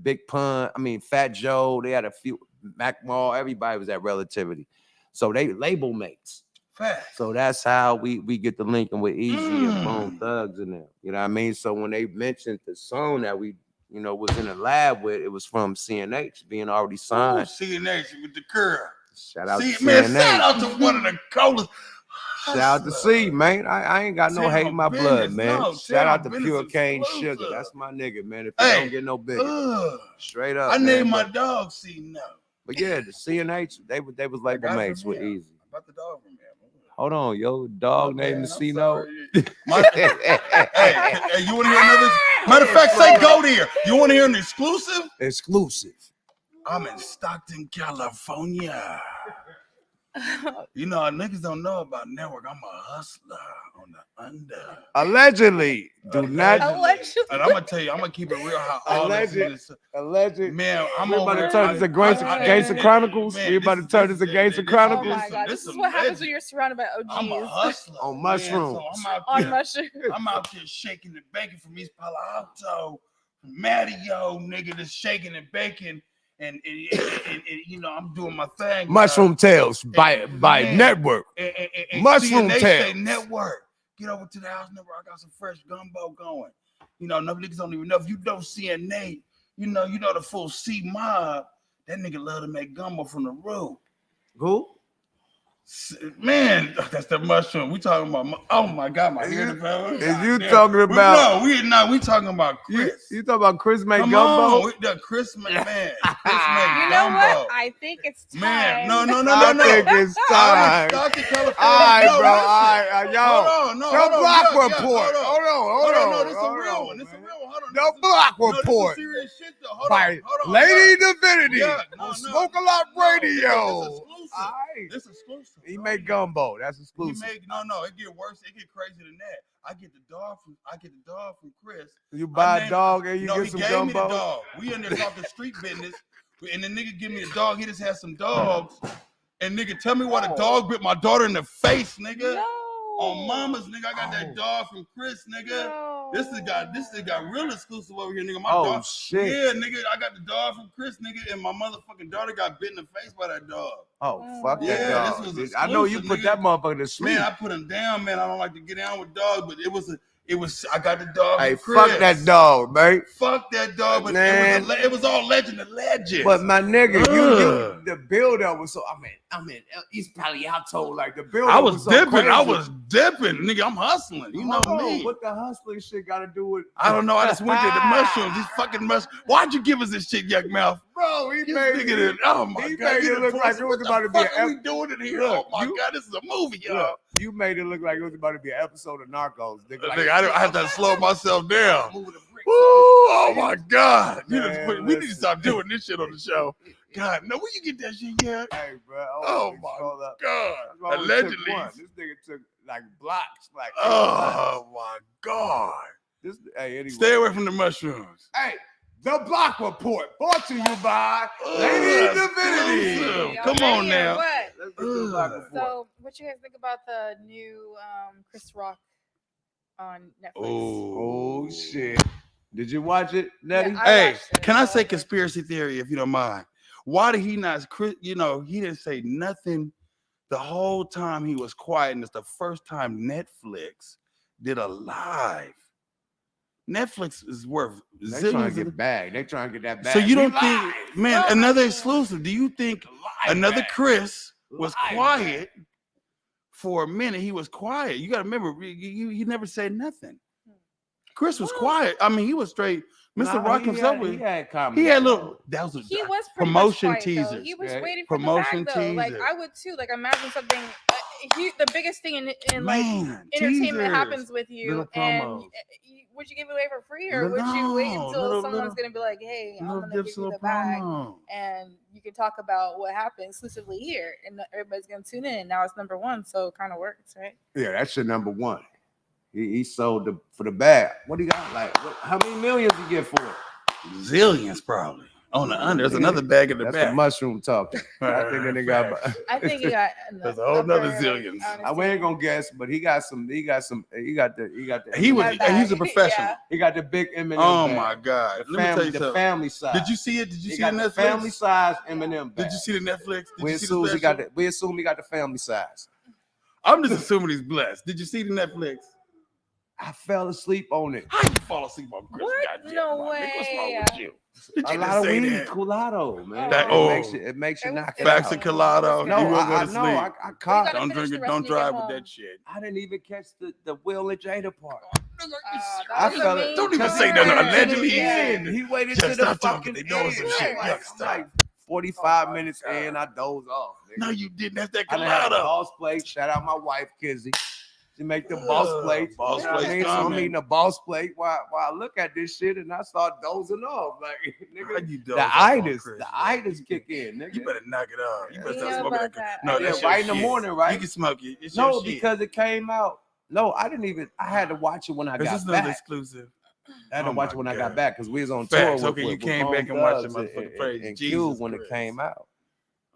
Big Pun, Fat Joe. They had a few Mac Mall. Everybody was at Relativity. So they label mates. Fact. So that's how we get the linking with Eazy and Bone Thugs in them. You know what I mean? So when they mentioned the song that we, was in the lab with, it was from CNH being already signed. CNH with the curl. Shout out to CNH. Man, shout out to one of the coolest. Shout out to C, man. I ain't got no hate in my blood, man. No, shout out to Pure Cane Sugar. That's my nigga, man. If you don't get no bigger. Straight up. I named my dog C No. But yeah, the CNH, they was label mates with Eazy. About the dog from him. Hold on, yo, dog named the C No. Hey, you want to hear another? Matter of fact, say go there. You want to hear an exclusive? Exclusive. I'm in Stockton, California. You know, niggas don't know about network. I'm a hustler on the under. Allegedly. Do not. Allegedly. And I'm gonna tell you, I'm gonna keep it real. How all this is. Alleged. Man, I'm about to turn this into Gangster Chronicles. We about to turn this into Gangster Chronicles. Oh my God, this is what happens when you're surrounded by OGs. I'm a hustler on mushrooms. Man, so on mushrooms. I'm out here shaking and baking from East Palo Alto, from Mattio, nigga, that's shaking and baking. And I'm doing my thing. Mushroom Tales by Network. Mushroom Tales. Network. Get over to the house network. I got some fresh gumbo going. Enough niggas don't even know. If you don't CNA, you know the full C mob. That nigga love to make gumbo from the root. Who? Man, that's the mushroom. We talking about. Oh my God, my hair developed. Is you talking about? We talking about Chris. You talking about Chris make Come gumbo? On, Chris man. Chris make you know gumbo. what? I think it's time. Man, no. I think it's time. All right, bro. All right, y'all. No block report. Hold on. No, this is a real one. Hold on. No block report. This is serious shit though. Hold on. Lady Divinity on Smoke A Lot Radio. This is exclusive. He make gumbo. That's exclusive. No. It get worse. It get crazier than that. I get the dog from Chris. You buy a dog and you get some gumbo. Me the dog. We in there talking street business, and the nigga give me the dog. He just has some dogs, and nigga tell me why the dog bit my daughter in the face, nigga. No. On mama's, nigga. I got that dog from Chris, nigga. No. This got real exclusive over here, nigga. My dog. Shit. Yeah, nigga. I got the dog from Chris, nigga, and my motherfucking daughter got bit in the face by that dog. Oh, fuck that dog. This was I know you put that motherfucker to sleep. Man, I put him down, man. I don't like to get down with dogs, but it was I got the dog. Hey, Chris. fuck that dog, man. Fuck that dog, but man. It was all legend of legends. But my nigga, you the build up was so. I'm in East Palo Alto, like the build. I was dipping. Crazy. I was dipping, nigga. I'm hustling. You know me. What the hustling shit got to do with? I don't know. I just went to the mushrooms. These fucking mushrooms. Why'd you give us this shit, Yuck Mouth? Bro, he made it. Oh my God! Made it look like it was about to be an episode. We doing it here? Oh my God! This is a movie, y'all. You made it look like it was about to be an episode of Narcos. Nigga, like, I have to slow myself down. Ooh, oh my God! Man, we need to stop doing this shit on the show. God, no, where you get that shit, yeah? Hey, bro. Oh my God! Allegedly, this nigga took like blocks. Like, oh my God! Anyway. Stay away from the mushrooms. Hey, the Block Report brought to you by Lady Divinity. Come on now. What? Let's get to the Block Report. So, what you guys think about the new Chris Rock on Netflix? Oh shit! Did you watch it, Nettie? Yeah, Hey, watched it. can I say conspiracy theory if you don't mind? Why did he not? He didn't say nothing the whole time he was quiet, and it's the first time Netflix did a live. Netflix is worth They trying to get bag. They trying to get that bag. So you don't think, live. man, another exclusive? Do you think another Chris was quiet for a minute? He was quiet. You got to remember, he never said nothing. Chris was quiet. I mean, he was straight. Mr. Rock himself was. He had little. That was he was promotion quiet, teasers. though. He was waiting for promotion the bag, though. Like teaser. I would too. Like imagine something. The biggest thing in like entertainment teasers, happens with you, little and promos. would you give it away for free, or would you wait until someone's gonna be like, "Hey, I'm gonna give you the bag," and you can talk about what happened exclusively here, and everybody's gonna tune in. Now it's number one, so it kind of works, right? Yeah, that's your number one. He sold for the bag. What do you got? Like, how many millions you get for it? Zillions, probably. On the under, there's another bag in the That's back. the mushroom talking. I think that nigga got. I think he got. There's a whole nother zillions. We ain't gonna guess, but he got some. He got the. He's a professional. Yeah. He got the big M&M. Oh bag. my God! The Let me tell you something. family size. Did you see it? Did you He see got the the Netflix? family size M&M bag. Did you see the Netflix? Did We you see the assume he got special? the. We assume he got the family size. I'm just assuming he's blessed. Did you see the Netflix? I fell asleep on it. How you fall asleep on Chris? What? Goddamn, No man. way. What's wrong with you? You A can't lot just of say weed, that. Colado, man. That- It makes you knock it Facts out. and Colado. No, you won't go I to know. sleep. I caught. gotta Don't finish drink the it. rest Don't when you get drive with home. that shit. I didn't even catch the Will and Jada part. I fell it. Don't even say nothing. Allegedly, he end. said. He waited Just to the stop talking. fucking They doing some end. shit. I'm Yeah, like, stop. I'm like 45 minutes in, I dozed off. Nigga. No, you didn't. That's that I done had a Colado. boss plate. Shout out my wife, Kizzy. She make the boss plates. Boss You know what I plates mean? So I'm coming. eating a boss plate while I look at this shit and I start dozing off. Like, How nigga, you doze the off on itis, Chris, the man? itis kick in, nigga. You better knock it off. You better You stop know smoking about that. that. No, Yeah, that's your right in the shit. morning, right? You can smoke it. It's No, your shit. because it came out. No, I didn't even. I had to watch it when I This got is another back. exclusive. I had to Oh watch my it when I God. got back because we was on Facts. tour Okay, you with came Bone back and watched Thugs the motherfucking praise. and Jesus Cube when it Christ. came out.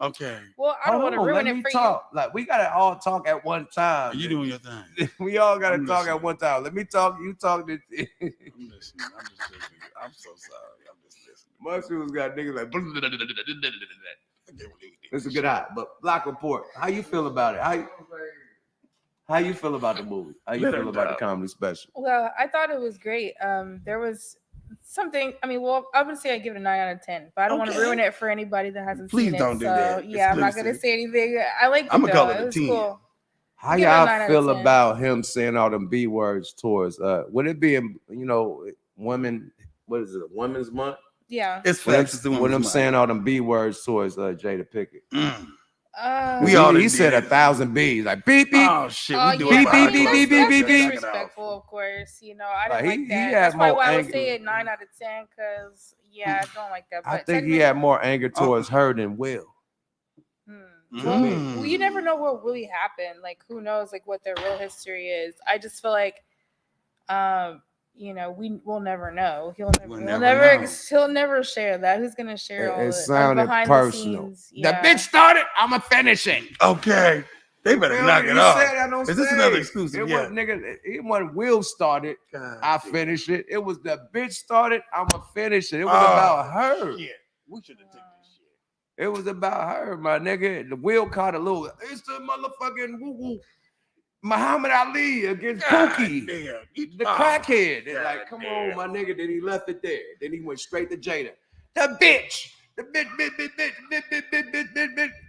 Okay. Well, I don't want to Hold on, ruin let it me for talk. Like we gotta all talk at one time. You doing your thing. We all gotta I'm talk listening. at one time. Let me talk. You talk. This. I'm listening. I'm just listening. I'm so sorry. I'm just listening. Mushrooms got niggas like. I can't believe it. It's a good eye. But Block Report, how you feel about it? How you feel about the movie? How you Let feel him about the down. comedy special? Well, I thought it was great. There was something. I mean, well, I would say I give it a 9 out of 10, but I don't want to Okay. ruin it for anybody that hasn't Please seen it. don't do so, that. Yeah, I'm not gonna Exclusive. say anything. I like. I'ma call it though. a was 10. cool. How Give it a 9 y'all out of feel 10. about him saying all them B words towards? Would it be women? What is it? A Women's Month? Yeah. It's When facts. It's the I'm woman's saying all them B words towards Jada Pickett. mind. We We all he done said did it. 1,000 B's, like beep beep. Oh shit. Oh We do yeah, it I behind mean, closed beep, doors. beep, that's beep, Knock it disrespectful, off. of course. You know, I Like, didn't he like that. had That's probably more why I would anger. say it 9 out of 10. Because yeah, I don't like that. But I think he had more anger towards her than Will. Well, you never know what really happened. Like, who knows? Like, what their real history is. I just feel like, we'll never know. He'll never share that. Who's gonna share all It the sounded behind personal. the scenes? Yeah. The bitch started. I'ma finish it. Okay. They better knock it He off. said that on Is this stage. another exclusive? It Yeah. wasn't nigga. It wasn't Will started. God I damn. finished it. It was the bitch started. I'ma finish it. It was Oh, about her. Shit. We should have taken this shit. It was about her, my nigga. The Will caught a little. It's the motherfucking woo woo. Muhammad Ali against Pookie, Damn. the crackhead. It's God like, come damn. on, my nigga. Then he left it there. Then he went straight to Jada. The bitch. The bitch.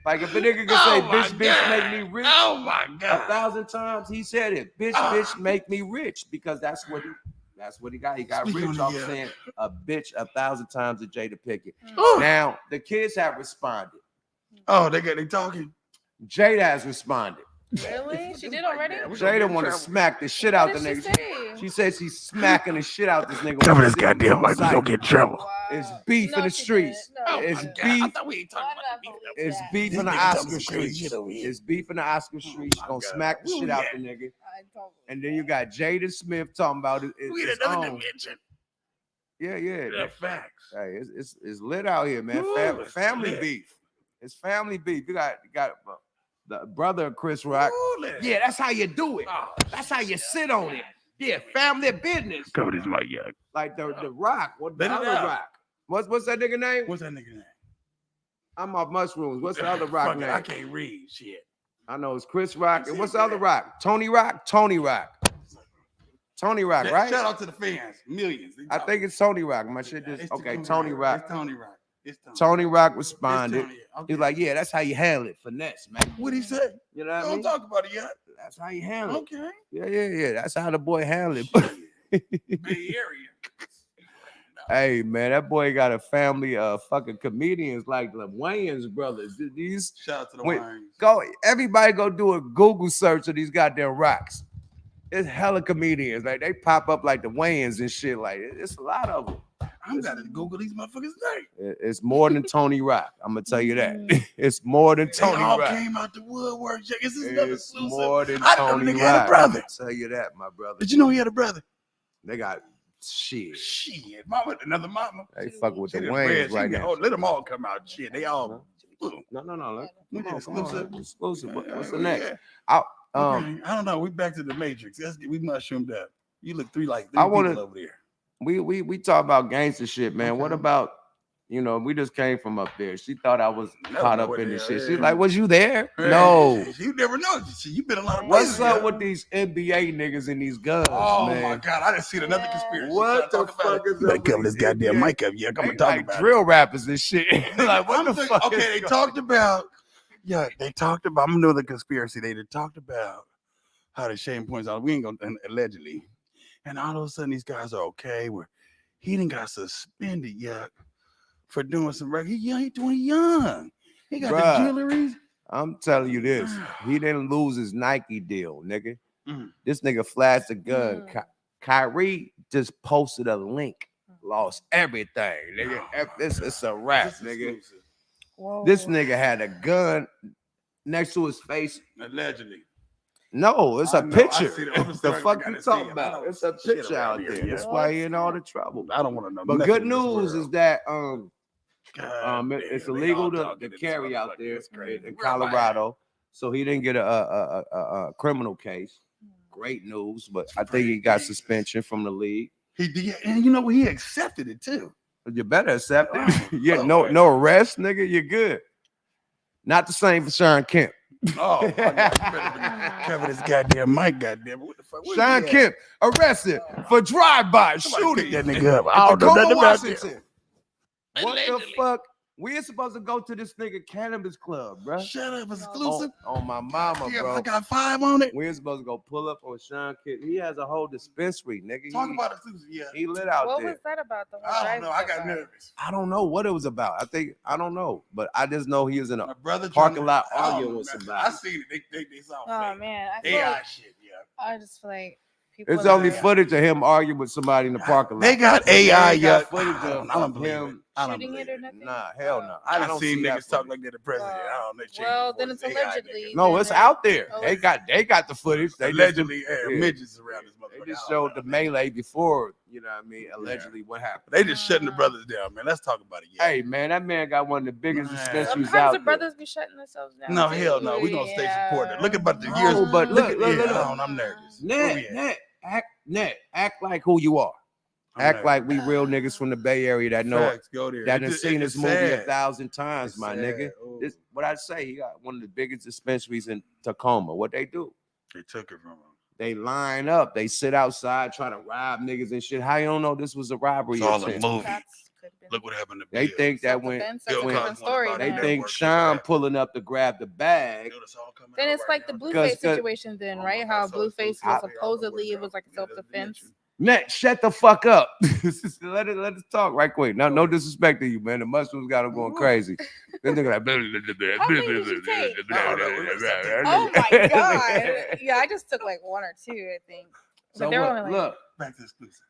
Like if a nigga can say, Oh my bitch, God. make me rich. Oh my 1,000 times he said it. Bitch, make me rich. Because that's what he got. He got Speak rich on off it, yeah. saying a bitch 1,000 times to Jada Pickett. Ooh. Now the kids have responded. Oh, they talking. Jada has responded. Really? She did already? Jada want to smack the shit out What the did she nigga. say? She said she's smacking the shit out this nigga. Cover this goddamn mic. We Site. don't get in trouble. Wow. It's beef in the she streets. didn't. No, It's she didn't. beef. I thought we ain't talking Why about did I believe It's that? beef This in the nigga talking Oscar some crazy streets. shit over here. It's beef in the Oscar streets. my Gonna God. smack the Where shit we out at? the nigga. And then you got Jaden Smith talking about it. We had another dimension. Yeah, yeah. Yeah, facts. Hey, it's lit out here, man. Family lit. beef. It's family beef. You got the brother of Chris Rock. Yeah, that's how you do it. Oh, that's how you sit on it. Yeah, family business. Cover this mic, yeah. Like the Rock. What the other Rock? What's that nigga name? What's that nigga name? I'm off mushrooms. What's the other Rock name? I can't read shit. I know it's Chris Rock. And what's the other Rock? Tony Rock? Tony Rock, right? Shout out to the fans. Millions. I think it's Tony Rock. My shit just okay. Tony Rock. It's Tony Rock. Tony Rock responded. He's like, yeah, that's how you handle it. Finesse, man. What'd he say? You know what I mean? Don't talk about it yet. That's how you handle it. Okay. Yeah. That's how the boy handled it. Bay Area. Hey, man, that boy got a family of fucking comedians like the Wayans brothers. These shout out to the Wayans. Everybody go do a Google search of these goddamn Rocks. It's hella comedians. Like they pop up like the Wayans and shit. Like it's a lot of them. I'm gonna Google these motherfuckers' name. It's more than Tony Rock. I'm gonna tell you that. It's more than Tony Rock. Rock. Came out the woodwork. It's more than Tony Rock. Had a brother. I'll tell you that, my brother. Did you know he had a brother? They got shit. Mama, another mama. They fucking with the Wayans right now. Let them all come out. Shit, they all. No. Exclusive. What's the next? I don't know. We back to the Matrix. We mushroomed up. You look three people over there. We talk about gangster shit, man. Okay. What about, we just came from up there. She thought I was caught up in this shit. She's like, was you there? Yeah. No. You never know. You've been a lot of places. What's up with these NBA niggas and these guns, man? My God. I just seen another conspiracy. What the fuck is that? Cover this goddamn mic up. Yeah, I'm going to talk about drill rappers and shit. Like, what the fuck? Okay, they talked about, I'm going to know the conspiracy. They talked about how the Shane points out, we ain't going to, allegedly. And all of a sudden, these guys are okay. Where he didn't got suspended yet for doing some record. He too young. He got the jewelry. I'm telling you this. He didn't lose his Nike deal, nigga. This nigga flashed a gun. Kyrie just posted a link. Lost everything, nigga. It's a wrap, nigga. This nigga had a gun next to his face. Allegedly. No, it's a picture. The fuck you talking about? It's a picture out there. That's why he in all the trouble. I don't want to know. But good news is that it's illegal to carry out there in Colorado. So he didn't get a criminal case. Great news, but I think he got suspension from the league. He did, and you know what? He accepted it too. You better accept it. Yeah, no arrest, nigga. You're good. Not the same for Sean Kemp. Oh, my God. Cover this goddamn mic, goddamn. What the fuck? Sean Kemp arrested for drive-by shooting. That nigga up. I don't know nothing about Washington. What the fuck? We're supposed to go to this nigga Cannabis Club, bro. Shut up, it's exclusive. On my mama, bro. I got 5 on it. We're supposed to go pull up on Sean Kemp. He has a whole dispensary, nigga. Talk about exclusive, yeah. He lit out what there. What was that about? I don't know. I got nervous. I don't know what it was about. I don't know, but I just know he was in a parking lot arguing with somebody. I seen it. They saw. Oh man, I feel like shit. Yeah. I just feel like. It's only footage of him arguing with somebody in the parking lot. They got AI, yeah. Footage of I don't believe him shooting it or nothing. Nah, hell no. I don't see niggas talk like they're the president. Well, then it's allegedly. No, it's out there. They got the footage. They allegedly midgets around this motherfucker. They just showed the melee before. You know what I mean? Allegedly, what happened? They just shutting the brothers down, man. Let's talk about it. Yeah. Hey, man, that man got one of the biggest dispensaries out there. Sometimes the brothers be shutting themselves down. No, hell no. We gonna stay supportive. Look about the years. But look. I'm nervous. Act like who you are. Act like we real niggas from the Bay Area that know that have seen this movie 1,000 times, my nigga. This what I say. He got one of the biggest dispensaries in Tacoma. What they do? They took it from him. They line up. They sit outside, try to rob niggas and shit. How you don't know this was a robbery? It's all a movie. Look what happened to They think that when they think Sean pulling up to grab the bag. Then it's like the Blueface situation, then, right? How Blueface was supposedly it was like self-defense. Man, shut the fuck up. let us talk right quick. Now, no disrespect to you, man. The mushrooms got him going crazy. Then they're like, oh my God. Yeah, I just took like 1 or 2, I think. So look, back to exclusive.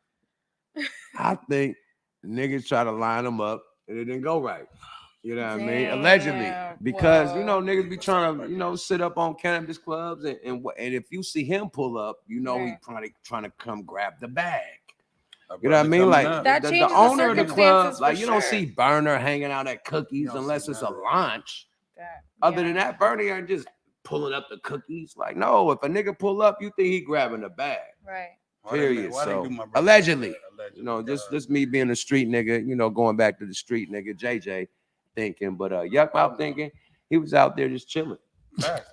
I think niggas try to line them up and it didn't go right. You know what I mean? Allegedly, because you know niggas be trying to sit up on cannabis clubs and if you see him pull up, you know he probably trying to come grab the bag. You know what I mean? Like the owner of the club, like you don't see Burner hanging out at Cookies unless it's a launch. Other than that, Bernie ain't just pulling up the cookies. Like no, if a nigga pull up, you think he grabbing the bag. Right. Period. So allegedly, you know, just me being a street nigga, you know, going back to the street nigga, JJ thinking, but Yuck Mouth thinking he was out there just chilling.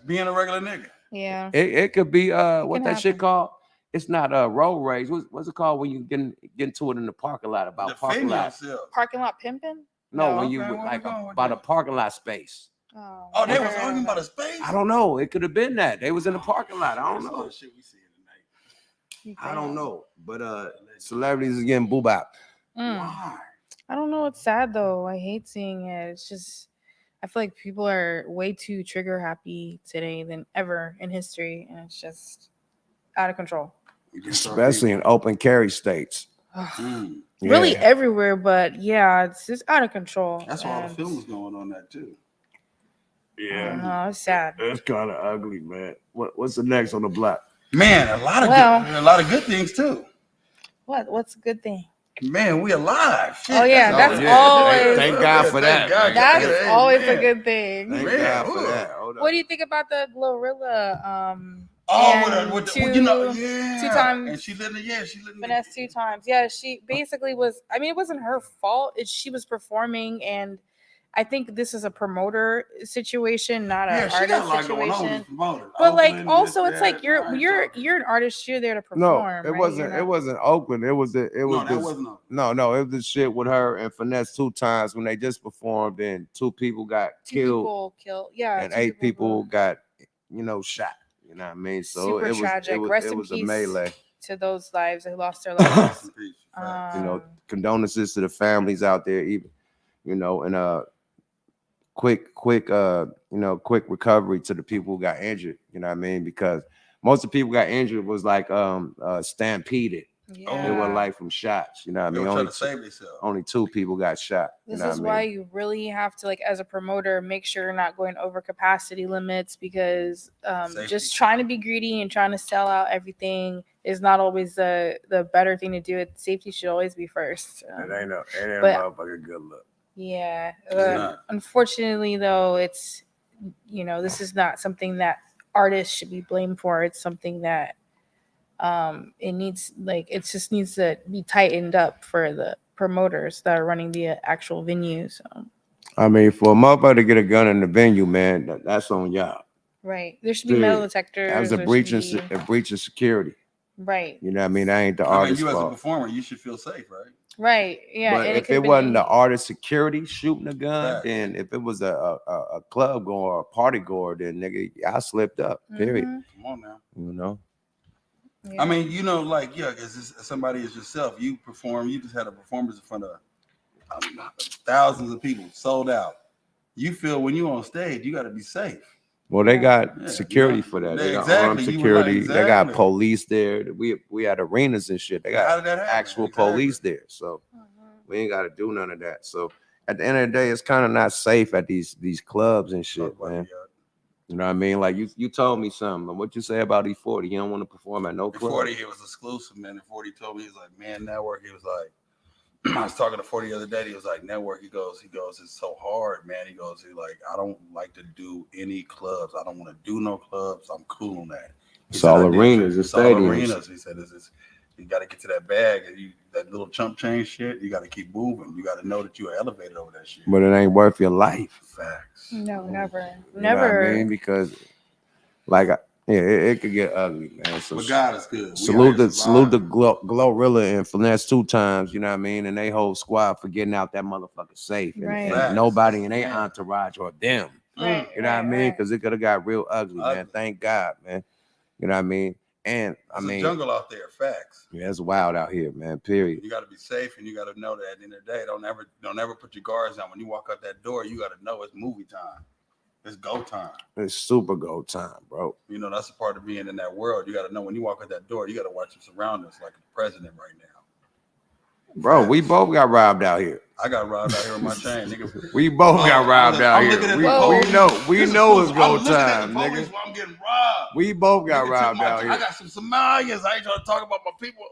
Being a regular nigga. Yeah. It could be what that shit called? It's not road rage. What's it called when you get into it in the parking lot about the parking lot? Parking lot pimping? No, when you like about a parking lot space. Oh, they was talking about a space? I don't know. It could have been that. They was in the parking lot. I don't know. Shit we see tonight. I don't know. But celebrities is getting boo-bop. Why? I don't know. It's sad though. I hate seeing it. It's just I feel like people are way too trigger happy today than ever in history, and it's just out of control. Especially in open carry states. Really everywhere, but yeah, it's just out of control. That's why all the film was going on that too. Yeah, no, it's sad. It's kind of ugly, man. What's the next on the block? Man, a lot of good things too. What's a good thing? Man, we alive. Shit, oh yeah, that's always. Thank God for that. That's always a good thing. Thank God for that. What do you think about the Glorilla? Two times. And she lit it. Finesse 2 times. Yeah, she basically was. I mean, it wasn't her fault. She was performing, and I think this is a promoter situation, not an artist situation. But like, also, it's like you're an artist. You're there to perform. No, it wasn't. It wasn't Oakland. It was. It was. No, it was the shit with her and Finesse 2 times when they just performed, and 2 people got killed. Yeah, and 8 people got shot. You know what I mean? So super tragic. Rest in was peace a melee to those lives who lost their lives. Condolences to the families out there, even and quick recovery to the people who got injured. You know what I mean? Because most of the people who got injured was like stampeded. Yeah. They were like from shots. You know what I mean? Only 2 people got shot. This is why you really have to, like, as a promoter, make sure you're not going over capacity limits, because just trying to be greedy and trying to sell out everything is not always the better thing to do. Safety should always be first. It ain't a motherfucking good look. Yeah. Unfortunately, though, it's this is not something that artists should be blamed for. It's something that it just needs to be tightened up for the promoters that are running the actual venue. So I mean, for a motherfucker to get a gun in the venue, man, that's on y'all. Right. There should be metal detectors. That was a breach of security. Right. You know what I mean? That ain't the artist's you fault. as a performer, you should feel safe, right? Right. Yeah. But if it wasn't the artist security shooting a gun, then if it was a club goer or a party goer, then nigga, I slipped up. Period. Come on now. Yeah. I mean, as somebody as yourself, you perform. You just had a performance in front of thousands of people, sold out. You feel when you on stage, you got to be safe. Well, they got security for that. They got armed security. They got police there. We had arenas and shit. They got actual police there. So we ain't got to do none of that. So at the end of the day, it's kind of not safe at these clubs and shit, man. You know what I mean? Like you told me something. What you say about E40? You don't want to perform at no club. 40, it was exclusive, man. And 40 told me, he's like, man, network. He was like, I was talking to 40 the other day. He was like, network. He goes, it's so hard, man. He goes, I don't like to do any clubs. I don't want to do no clubs. I'm cool on that. It's all arenas and stadiums. He said, you got to get to that bag. And that little chump change shit, you got to keep moving. You got to know that you are elevated over that shit. But it ain't worth your life. Facts. No, never. You know what I mean? Because, it could get ugly, man. So but God is good. Salute the Glorilla and Finesse 2 times, you know what I mean? And they whole squad for getting out that motherfucker safe. And nobody in their entourage or them. Right, you know what I mean? Because it could have got real ugly, man. Thank God, man. You know what I mean? And it's a jungle out there, facts. Yeah, it's wild out here, man. Period. You got to be safe, and you got to know that at the end of the day, don't ever put your guards down. When you walk out that door, you got to know it's movie time. It's go time. It's super go time, bro. That's a part of being in that world. You got to know when you walk out that door, you got to watch your surroundings like a president right Bro, we both got robbed out here. I got robbed out here on my chain, nigga. We both got robbed out here. We know it's go time, nigga. I'm getting robbed. We both got robbed out here. I got some Somalians. I ain't trying to talk about my people.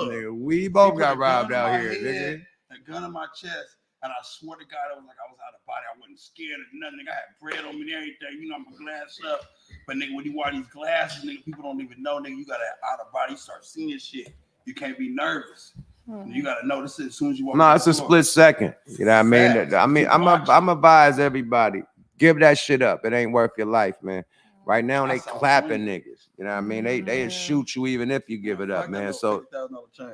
Nigga, we both got robbed out here, nigga. A gun in my chest, and I swear to God, it was like I was out of body. I wasn't scared of nothing. Nigga, I had bread on me and everything. You know, I'm a glass up. But nigga, when you wear these glasses, nigga, people don't even know, nigga, you got out of body. You start seeing shit. You can't be nervous. You gotta know this as soon as you walk. No, it's a split second. You know what I mean? I'm advise everybody, give that shit up. It ain't worth your life, man. Right now they clapping niggas. You know what I mean? They shoot you even if you give it up, man. So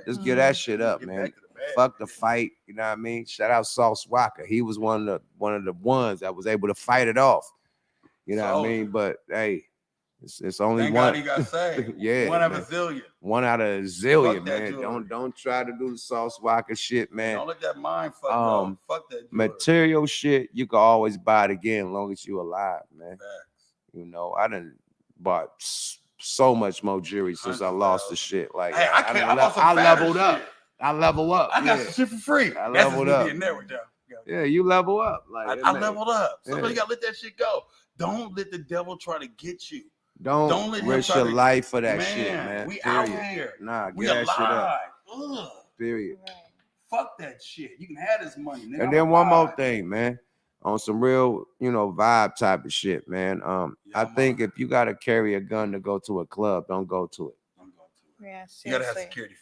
just give that shit up, man. Fuck the fight. You know what I mean? Shout out Sauce Walker. He was one of the ones that was able to fight it off. You know what I mean? But hey, it's only Thank one. God he got saved. Yeah, one out of a zillion. One out of a zillion, man. Don't try to do the Sauce Walker shit, man. Don't let that mind fuck up. Fuck that. Material shit, you can always buy it again as long as you alive, man. Facts. You know, I done bought so much more jewelry since I lost the shit. Like, hey, I leveled up. I level up. I got some shit for free. I leveled up. Yeah, you level up. Like I leveled up. Somebody gotta let that shit go. Don't let the devil try to get you. Don't risk your life for that shit, man. We out here. Nah, get that shit up. Period. Fuck that shit. You can have this money, nigga. And then one more thing, man. On some real, vibe type of shit, man. I think if you gotta carry a gun to go to a club, don't go to it. Yeah, seriously. You gotta have security.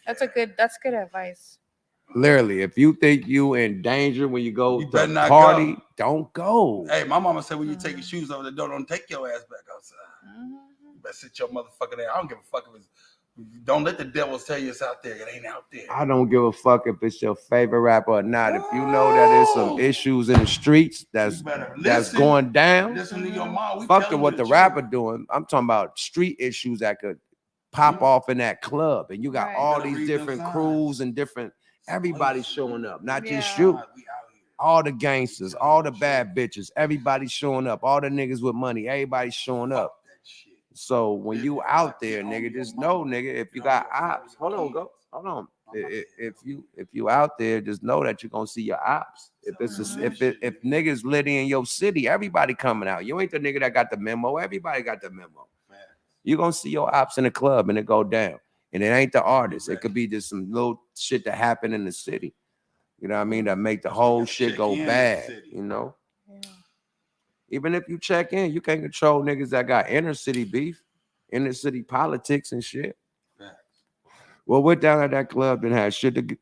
That's good advice. Literally, if you think you in danger when you go to a party, don't go. Hey, my mama said when you take your shoes over the door, don't take your ass back outside. You better sit your motherfucker there. I don't give a fuck if it's. Don't let the devil tell you it's out there. It ain't out there. I don't give a fuck if it's your favorite rapper or not. If you know that there's some issues in the streets that's going down, listen to your mom. Fuck what the rapper doing. I'm talking about street issues that could pop off in that club, and you got all these different crews and different. Everybody's showing up, not just you. All the gangsters, all the bad bitches, everybody's showing up. All the niggas with money, everybody's showing up. So when you out there, nigga, just know, nigga, if you got ops, hold on. If you out there, just know that you're gonna see your ops. If niggas lit in your city, everybody coming out. You ain't the nigga that got the memo. Everybody got the memo. You're gonna see your ops in the club and it go down. And it ain't the artist. It could be just some little shit that happened in the city. You know what I mean? That make the whole shit go bad, you know? Yeah. Even if you check in, you can't control niggas that got inner city beef, inner city politics and shit. Yeah. Well, we're down at that club and had shit to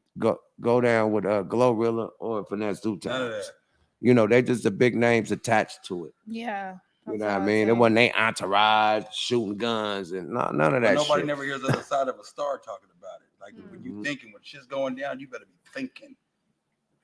go down with Glorilla or Finesse 2 Times. You know, they just the big names attached to it. Yeah. You know what I mean? It wasn't they entourage shooting guns and none of that nobody shit. Never hears the other side of a star talking about it. Like when you thinking, when shit's going down, you better be thinking.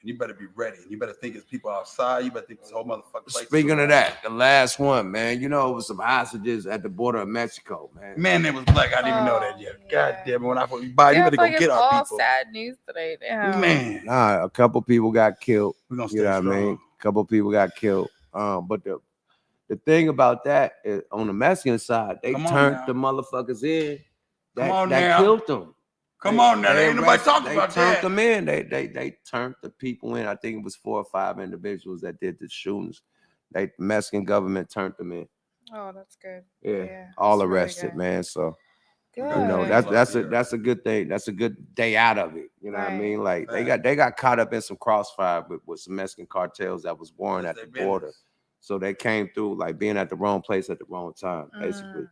And you better be ready. And you better think it's people outside. You better think this whole motherfucker. Speaking of that, the last one, man. You know, it was some hostages at the border of Mexico, man. Man, they was black. I didn't even know that yet. Yeah. God damn it. When I buy, you better go get our people. It's all sad news today. Damn. Man. Nah, a couple people got killed. We're gonna stay you know strong. What I mean? A couple people got killed. But the thing about that is on the Mexican side, they turned the motherfuckers in that killed them. Come on now, ain't nobody talking about that. They turned them in. They turned the people in. I think it was 4 or 5 individuals that did the shootings. The Mexican government turned them in. Oh, that's good. Yeah, all arrested, really man. So good. You know, that's a good thing. That's a good day out of it. You know what I mean? Like they got caught up in some crossfire with some Mexican cartels that was warring at the border. So they came through like being at the wrong place at the wrong time, basically.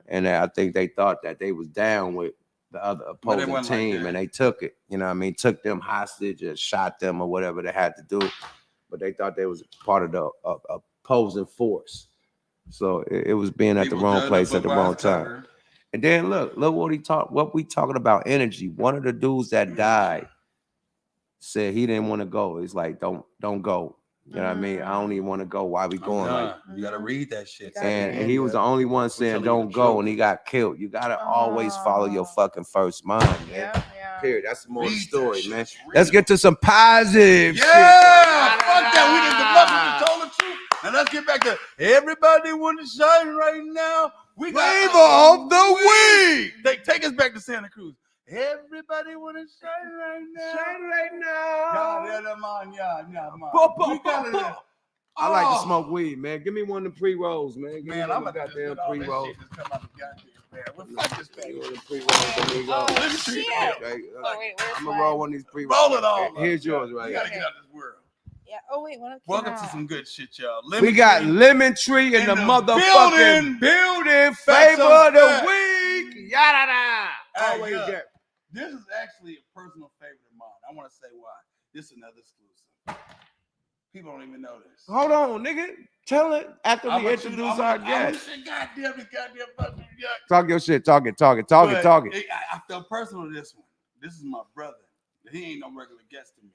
And I think they thought that they was down with the other opposing team, and they took it. You know what I mean? Took them hostage and shot them or whatever they had to do. But they thought they was part of the opposing force. So it was being at the wrong place at the wrong time. And then look what we talking about energy. One of the dudes that died said he didn't want to go. He's like, don't go. You know what I mean? I don't even want to go. Why we going? Like, you gotta read that shit. And he was the only one saying don't go, and he got killed. You gotta always follow your fucking first mind, man. Yeah. Period. That's the more story, man. Let's get to some positive shit. Fuck that. We just told the truth. And let's get back to everybody want to shine right now. We got flavor of the week. Take us back to Santa Cruz. Everybody want to shine right now. Shine right now. I like to smoke weed, man. Give me one of the pre-rolls, man. Give me Man, one I'm of the about to goddamn get all that pre-rolls. shit that's come out the goddamn bag. Well, fuck this Give me bag. one of the pre-rolls. There you go. Oh, Let me shit. see. Oh, Okay, wait, where's I'm mine? gonna roll one of these pre-rolls. Roll it all. Here's up, yours y'all. right You here. gotta get out this world. Yeah. Oh, wait. What Welcome to some good shit, y'all. We got Tree lemon tree in the motherfucking building. Flavor of the week. Yada. Hey, Always yeah. get. This is actually a personal favorite of mine. I want to say why. This is another exclusive. People don't even know this. Hold on, nigga. Tell it after we introduce our guest. Goddamn fucking yuck. Talk your shit. Talk it. I felt personal to this one. This is my brother. He ain't no regular guest to me.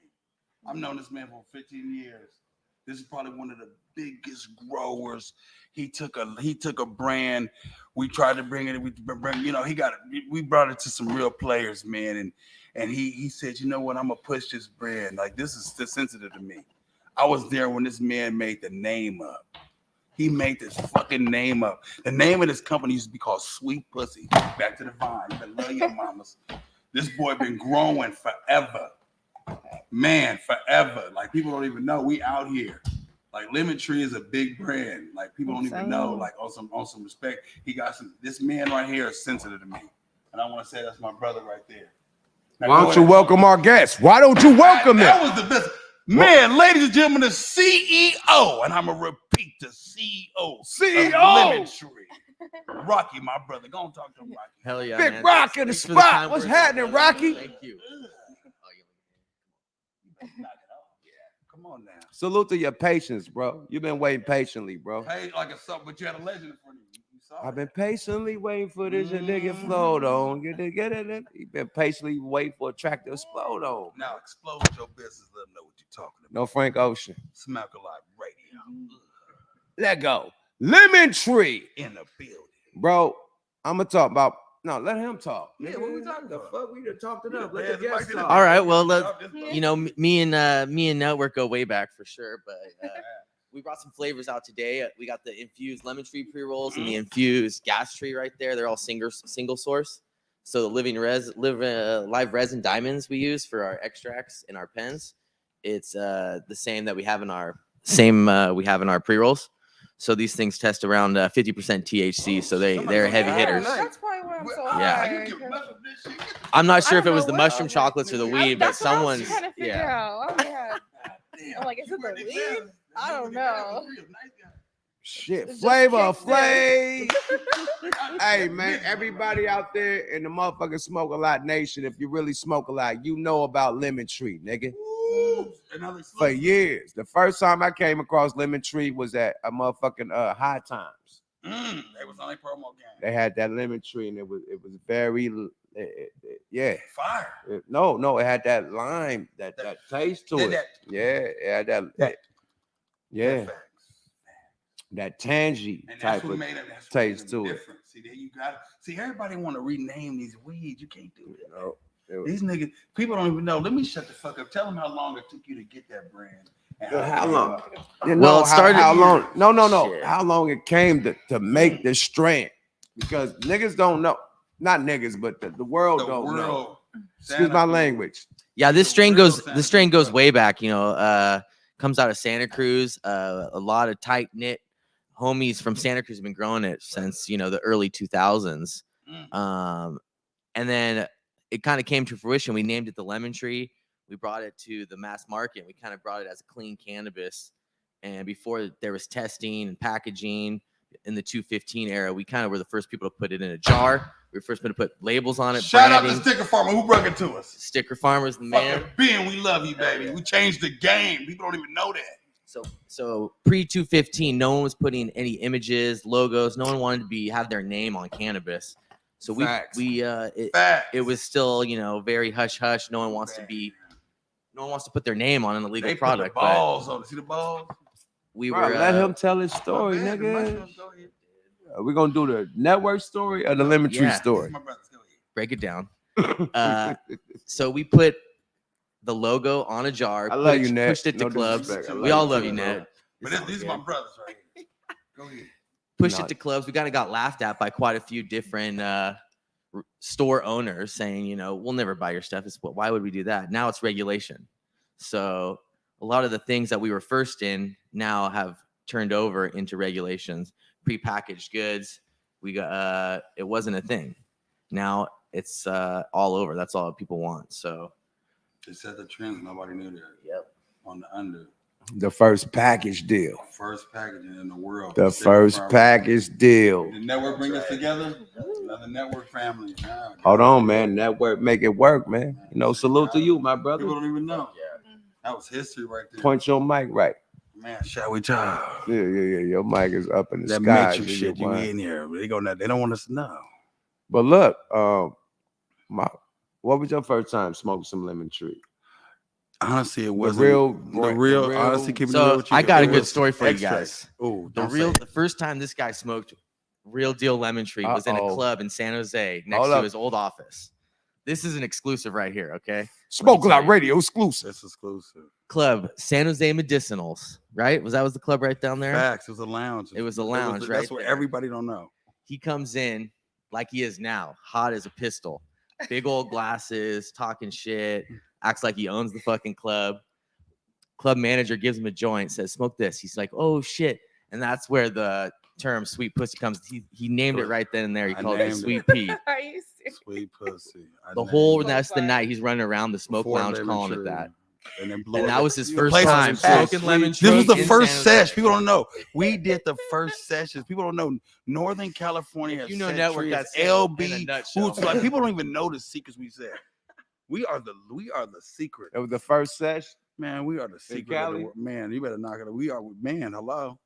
I've known this man for 15 years. This is probably one of the biggest growers. He took a brand. We tried to bring it. We brought it to some real players, man. And he said, you know what? I'm gonna push this brand. Like, this is still sensitive to me. I was there when this man made the name up. He made this fucking name up. The name of this company used to be called Sweet Pussy. Back to the vine. You better love your mamas. This boy been growing forever. Man, forever. Like, people don't even know we out here. Like, Lemon Tree is a big brand. Like, people don't even know. Like, on some respect, he got some. This man right here is sensitive to me, and I want to say that's my brother right there. Now, why don't you welcome our guest? Why don't you welcome him? That was the best. Man, ladies and gentlemen, the CEO, and I'm gonna repeat the CEO. Of Lemon Tree. Rocky, my brother. Go on, talk to him, Rocky. Hell yeah, Big man. Rock in the spot. What's happening, Rocky? Thank you. Come on now. Salute to your patience, bro. You've been waiting patiently, bro. Hey, like a something, but you had a legend in front of you. You saw I've it. been patiently waiting for this nigga float on. Get it? You been patiently waiting for a track to explode on. Now explode your business. Let them know what you're talking about. No Frank Ocean. Smack a lot radio. Let go. Lemon Tree In the building. bro. I'm gonna talk about. No, let him talk. Yeah, what we talking the about? fuck? We done talked it up. Let Yeah, the guest talk. All right, well, you know, me and Network go way back for sure, but we brought some flavors out today. We got the infused lemon tree pre-rolls and the infused gas tree right there. They're all single source. So the live resin diamonds we use for our extracts and our pens, it's the same that we have in our pre-rolls. So these things test around 50% THC. So they're heavy hitters. That's probably why I'm so Yeah. high. I'm not sure if it was know the what- mushroom chocolates or the weed, but That's what I was someone's trying to figure out. Oh, yeah. I'm like, is it the weed? I don't know. Shit, It's just flavor, kicked Flav. Hey man, everybody out there in the motherfucking Smoke a Lot Nation, if you really smoke a lot, you know about Lemon Tree, nigga. For years. The first time I came across Lemon Tree was at a motherfucking High Times. They was only promo game. They had that Lemon Tree, and it was very yeah. Fire. No, it had that lime, that taste to it. Yeah, it had that yeah. That tangy And type that's what of made it taste to it. different. See, there you got. See, everybody want to rename these weeds. You can't do that. No, These niggas, people don't even know. Let me shut the fuck up. Tell them how long it took you to get that brand. And how long? You Well, know, it started- how long? No. Shit. How long it came to make this strand? Because niggas don't know. Not niggas, but the world don't know. Excuse my language. Yeah, this strain real goes way back. You know, comes out of Santa Cruz. A lot of tight knit homies from Santa Cruz have been growing it since the early 2000s. And then it kind of came to fruition. We named it the Lemon Tree. We brought it to the mass market. We kind of brought it as a clean cannabis. And before there was testing and packaging in the 215 era, we kind of were the first people to put it in a jar. We were first people to put labels on it. Shout out branding. to Sticker Farmer who brought it to us. Sticker Farmer's the man. Fucking Ben, we love you, baby. We changed the game. People don't even know that. So pre 215, no one was putting any images, logos. No one wanted to have their name on cannabis. So it was still very hush hush. No one wants to put their name on an illegal They product. Put the balls on it. See the balls? We Bro, were let him tell his story, My bad, the nigga. mushrooms, go ahead. We're gonna do the network story or the Lemon Tree Yeah. story. My brothers, go ahead. break it down. So we put the logo on a jar. I love you, Ned. Pushed it to No clubs. disrespect. I We love all you love too, you, bro. Ned. But these are my brothers right here. Go ahead. Pushed No. it to clubs. We kind of got laughed at by quite a few different store owners saying, you know, we'll never buy your stuff. It's why would we do that? Now it's regulation. So a lot of the things that we were first in now have turned over into regulations. Prepackaged goods, we got it wasn't a thing. Now it's all over. That's all people want. So they set the trends. Nobody knew that. Yep. On the under. The first package deal. First packaging in the world. The first package deal. The network bring us together. Another network family. Hold on, man. Network make it work, man. You know, salute to you, my brother. People don't even know. That was history right there. Point your mic right. Man, shall we job? Yeah. Your mic is up in the that sky. Matrix shit you in here. They don't want us to know. But look, what was your first time smoking some lemon tree? Honestly, it wasn't the real. Honestly, keep it so real with you. I got a good story for you guys. Oh, the first time this guy smoked real deal lemon tree was in a club in San Jose next to his old office. This is an exclusive right here, okay? Smoke Lot Radio exclusive. It's exclusive. Club San Jose Medicinals, right? Was the club right down there? Facts. It was a lounge. It was a lounge, right? That's where everybody don't know. He comes in like he is now, hot as a pistol, big old glasses, talking shit, acts like he owns the fucking club. Club manager gives him a joint, says, "Smoke this." He's like, "Oh shit!" And that's where the term "sweet pussy" comes. He named it right then and there. He called it Sweet Pea. Are you serious? Sweet pussy. The whole rest of the night, he's running around the smoke lounge calling it that. And that was his first time smoking lemon tree. This was the first sesh. People don't know. We did the first sessions. People don't know. Northern California has network that's LB. Like, people don't even know the secrets we said. We are the secret. It was the first sesh. Man, we are the secret. Man, you better knock it. We are, man, hello.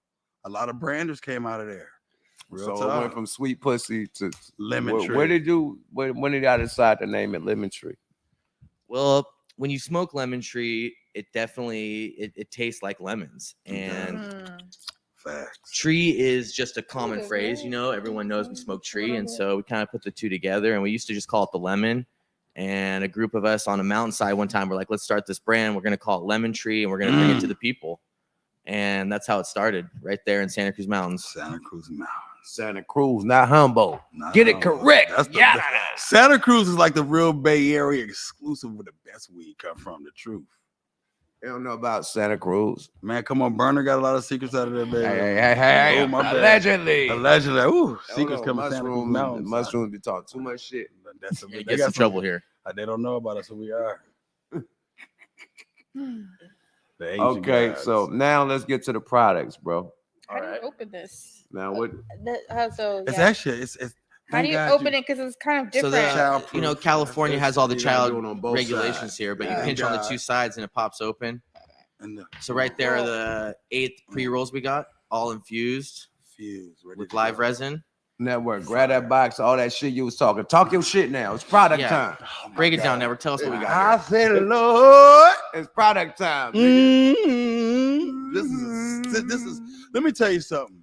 A lot of branders came out of there. So it went from Sweet Pussy to Lemon Tree. When did I decide to name it Lemon Tree? Well, when you smoke lemon tree, it definitely it tastes like lemons. And facts. Tree is just a common phrase, you know. Everyone knows we smoke tree, and so we kind of put the two together. And we used to just call it the lemon. And a group of us on a mountainside one time were like, let's start this brand. We're gonna call it Lemon Tree, and we're gonna bring it to the people. And that's how it started, right there in Santa Cruz Mountains. Santa Cruz Mountains. Santa Cruz, not Humboldt. Get it correct. Santa Cruz is like the real Bay Area exclusive where the best weed come from. The truth. You don't know about Santa Cruz, man. Come on, Burner got a lot of secrets out of there, baby. Hey, oh, my allegedly. Ooh, secrets coming from Santa Cruz Mountains. Mushrooms be talking too much shit. They get some trouble here. They don't know about us, who we are. Okay, so now let's get to the products, bro. How do you open this? Now what? It's actually it's. How do you open it? Because it's kind of different. So California has all the child regulations here, but you pinch on the two sides and it pops open. So right there are the 8 pre-rolls we got, all infused with live resin. Network, grab that box, all that shit you was talking. Talk your shit now. It's product time. Break it down, Network. Tell us what we got. I said, Lord, it's product time. This is. Let me tell you something.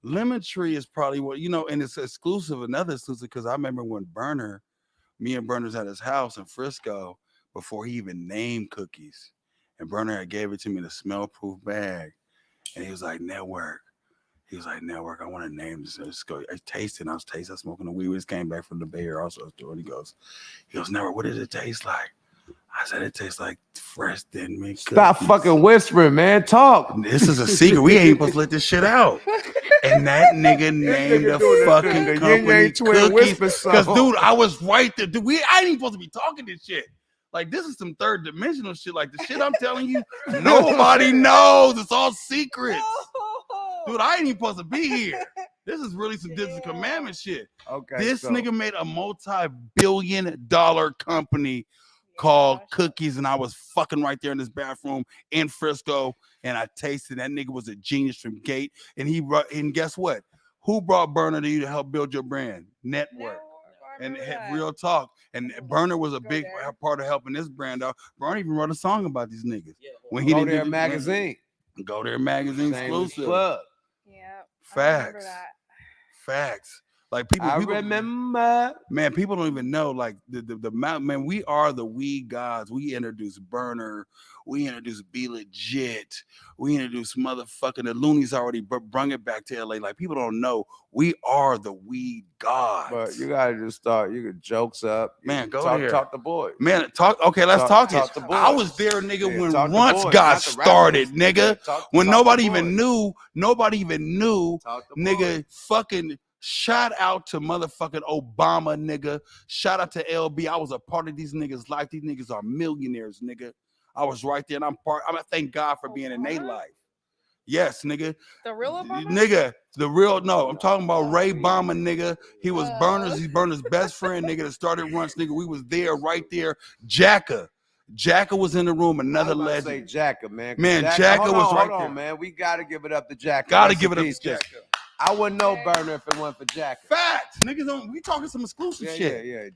Lemon Tree is probably what, you know, and it's exclusive, another exclusive, because I remember when me and Burner's at his house in Frisco before he even named cookies. And Burner had gave it to me in a smell-proof bag. And he was like, Network. I want to name this. I tasted, I was smoking the weed. We just came back from the Bay Area also. And he goes, Network, what does it taste like? I said, it tastes like fresh thin mixed. Stop fucking whispering, man. Talk. This is a secret. We ain't supposed to let this shit out. And that nigga named the fucking company Cookies. Because, dude, I was right there. Dude, I ain't even supposed to be talking this shit. Like, this is some third dimensional shit. Like, the shit I'm telling you, nobody knows. It's all secrets. Dude, I ain't even supposed to be here. This is really some Disney Commandment shit. Okay. This nigga made a multi-billion-dollar company called Cookies, and I was fucking right there in this bathroom in Frisco, and I tasted that nigga was a genius from Gate. And guess what? Who brought Burner to you to help build your brand? Network. And real talk. And Burner was a big part of helping this brand out. Burner even wrote a song about these niggas. When he Go There magazine. Go There magazine exclusive. Club. Yeah. Facts. Like people, I remember. Man, people don't even know. Like the man, we are the weed gods. We introduced Burner. We introduced Be Legit. We introduced motherfucking the Loonies already brung it back to LA. Like people don't know. We are the weed gods. But you gotta just start. You could jokes up. Man, go talk, there. Talk the boys. Man, talk. Okay, let's talk it. The boys. I was there, nigga, when talk the Runts boys, got not the started, rappers. nigga. When nobody even knew. Nobody even knew. Nigga, boys. fucking. Shout out to motherfucking Obama, nigga. Shout out to LB. I was a part of these niggas' life. These niggas are millionaires, nigga. I was right there, and I'm part. I mean, thank God for being in their life. Yes, nigga. The real Obama? Nigga, the real. No, I'm talking about Ray Obama, nigga. He was Burners. He's Burners' best friend, nigga. That started Runts, nigga. We was there, right there. Jacka was in the room. Another legend. Say Jacka, man. Man, Jacka was right there. Hold on, man. We gotta give it up to Jacka. Gotta give it up to Jacka. I wouldn't know Burner if it wasn't for Jacka. Facts, niggas. We talking some exclusive shit. Yeah.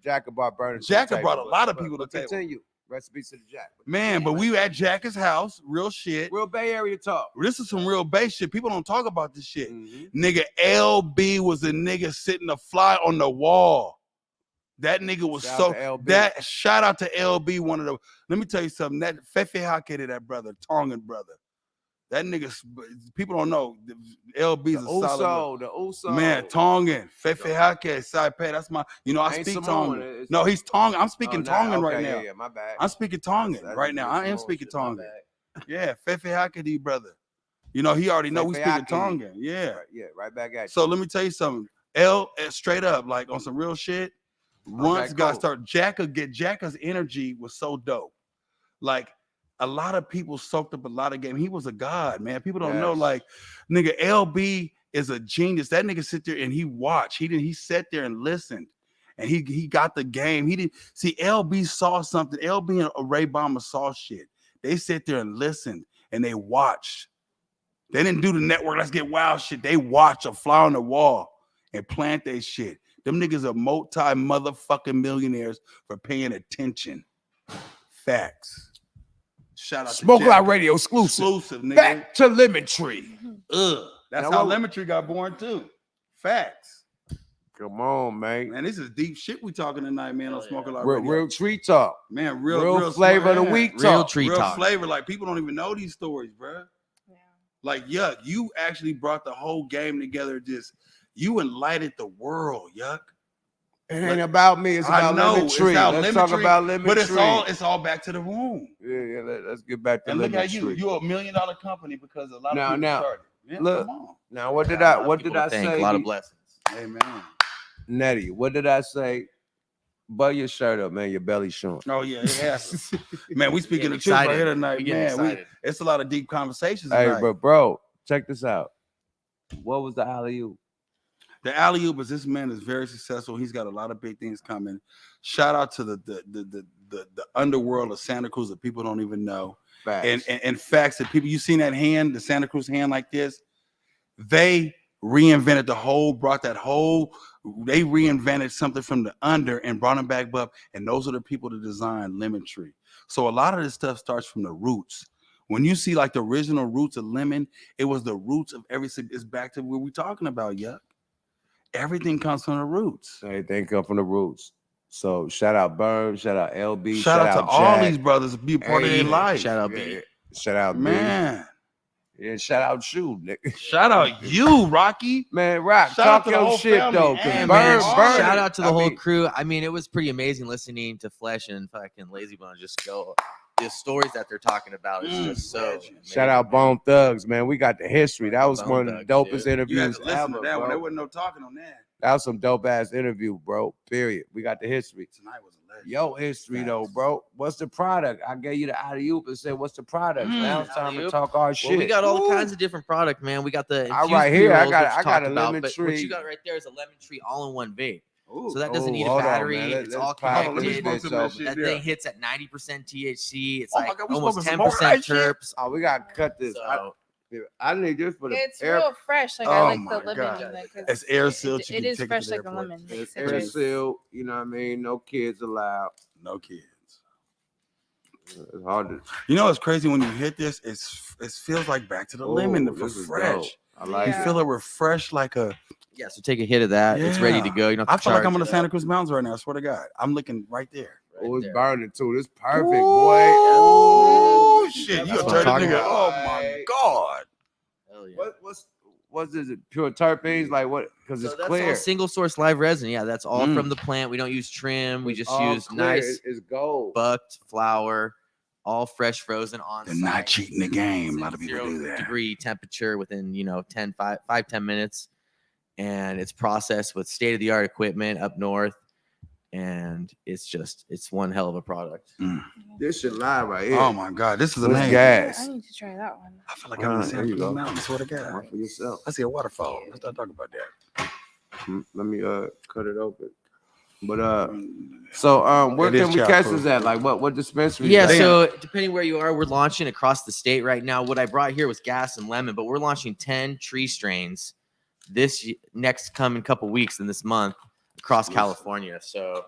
Jacka brought Burner. Jacka brought a lot of people to the table. Continue. Recipes to the Jack. Man, but we at Jacka's house. Real shit. Real Bay Area talk. This is some real Bay shit. People don't talk about this shit. Nigga, LB was a nigga sitting a fly on the wall. That nigga was shout out to LB. One of the. Let me tell you something. That Fefe Hakete, that brother, Tongan brother. That nigga, people don't know. LB's a solid. The Uso. Man, Tongan. Fefe Hakete, Saipe. That's my, I speak Tongan. No, he's Tongan. I'm speaking Tongan right now. Yeah, my bad. I'm speaking Tongan right now. I am speaking Tongan. Yeah, Fefe Hakete, brother. He already know we speaking Tongan. Yeah. Yeah, right back at you. So let me tell you something. Straight up, like on some real shit, Runts got started. Jacka's energy was so dope. Like, a lot of people soaked up a lot of game. He was a god, man. People don't know, like, nigga, LB is a genius. That nigga sit there and he watched. He sat there and listened, and he got the game. He didn't see LB saw something. LB and Ray Obama saw shit. They sit there and listened and they watched. They didn't do the network. Let's get wild shit. They watch a fly on the wall and plant their shit. Them niggas are multi-motherfucking millionaires for paying attention. Facts. Shout out Smoke to Loud Radio exclusive, nigga. Back to Lemon Tree. That's how Lemon Tree got born too. Facts. Come on, man. Man, this is deep shit we talking tonight, man. On Smoke Loud Radio. Real tree talk. Man, real flavor of the week talk. Real tree real talk. Flavor. Like people don't even know these stories, bro. Yeah. Like, Yuck, you actually brought the whole game together. You enlightened the world, Yuck. It ain't about me. It's about Lemon Tree. Let's talk about Lemon Tree. But it's all back to the room. Yeah. Let's get back to and Lemon Tree. And look at you're $1 million company because a lot of people started. Yeah, look, come on. Now what did I say? A lot of blessings. Amen. Nettie, what did I say? Butt your shirt up, man. Your belly showing. Oh yeah, it has. Man, we speaking the truth right here tonight, man. It's a lot of deep conversations tonight. Hey, but bro, check this out. What was the alley-oop? The alley-oop is this man is very successful. He's got a lot of big things coming. Shout out to the underworld of Santa Cruz that people don't even know. Facts. And facts that people, you seen that hand, the Santa Cruz hand like this? They reinvented they reinvented something from the under and brought them back up. And those are the people that designed Lemon Tree. So a lot of this stuff starts from the roots. When you see like the original roots of lemon, it was the roots of everything. It's back to what we're talking about, Yuck. Everything comes from the roots. Everything comes from the roots. So shout out Burn, shout out LB, shout out to all these brothers be a part of their life. Shout out B. Shout out man. B. Yeah, shout out you, nigga. Shout out you, Rocky. Man, Rock, talk your shit though. Burn. Shout out to the whole crew. I mean, it was pretty amazing listening to Flesh and fucking Lazy Bone just go. The stories that they're talking about is just so amazing. Shout out Bone Thugs, man. We got the history. That was one of the dopest interviews ever. That one. There wasn't no talking on that. That was some dope ass interview, bro. Period. We got the history. Tonight was a legend. Yo, history though, bro. What's the product? I gave you the alley-oop and said, "What's the product?" Now it's time to talk our shit. Well, we got all kinds of different product, man. We got the all right here. I got a Lemon Tree. What you got right there is a Lemon Tree all-in-one vape. So that doesn't need a battery. It's all connected. That thing hits at 90% THC. It's like almost 10% terps. Oh, we gotta cut this. I need this for the real fresh. Like I like the lemon. It's air sealed. It is fresh like a lemon. It's air sealed. You know what I mean? No kids allowed. No kids. It's hard to. You know, it's crazy when you hit this. It feels like back to the lemon. For fresh. I like. You feel it refresh like a Yeah, so take a hit of that. It's ready to go. You don't have to I feel like I'm charge in the it Santa up. Cruz Mountains right now. I swear to God, I'm looking right there. Oh, it's there. burning too. This perfect, boy. Oh shit! You That's gonna what I'm turn the talking nigga? about. Oh my God! Hell yeah. What's this? Pure terpenes? Like what? Because So it's that's clear. all single source live resin. Yeah, that's all from the plant. We don't use trim. We It's just all use clear. nice It's gold. bucked flour, all fresh frozen on They're site. not cheating the game. A It's lot of people 0 do that. degree temperature within 5-10 minutes, and it's processed with state of the art equipment up north, and it's one hell of a product. This shit live right here. Oh my God, this is What's amazing. gas? I need to try that one. I feel like I'm in the There Santa you Cruz go. Mountains. Swear to God. One for yourself. I see a waterfall. Let's not talk about that. Let me cut it open. But so where It is can we child catch proof. this at? Like what dispensary? Yeah, Damn. so depending where you are, we're launching across the state right now. What I brought here was gas and lemon, but we're launching 10 tree strains next coming couple weeks in this month across California. So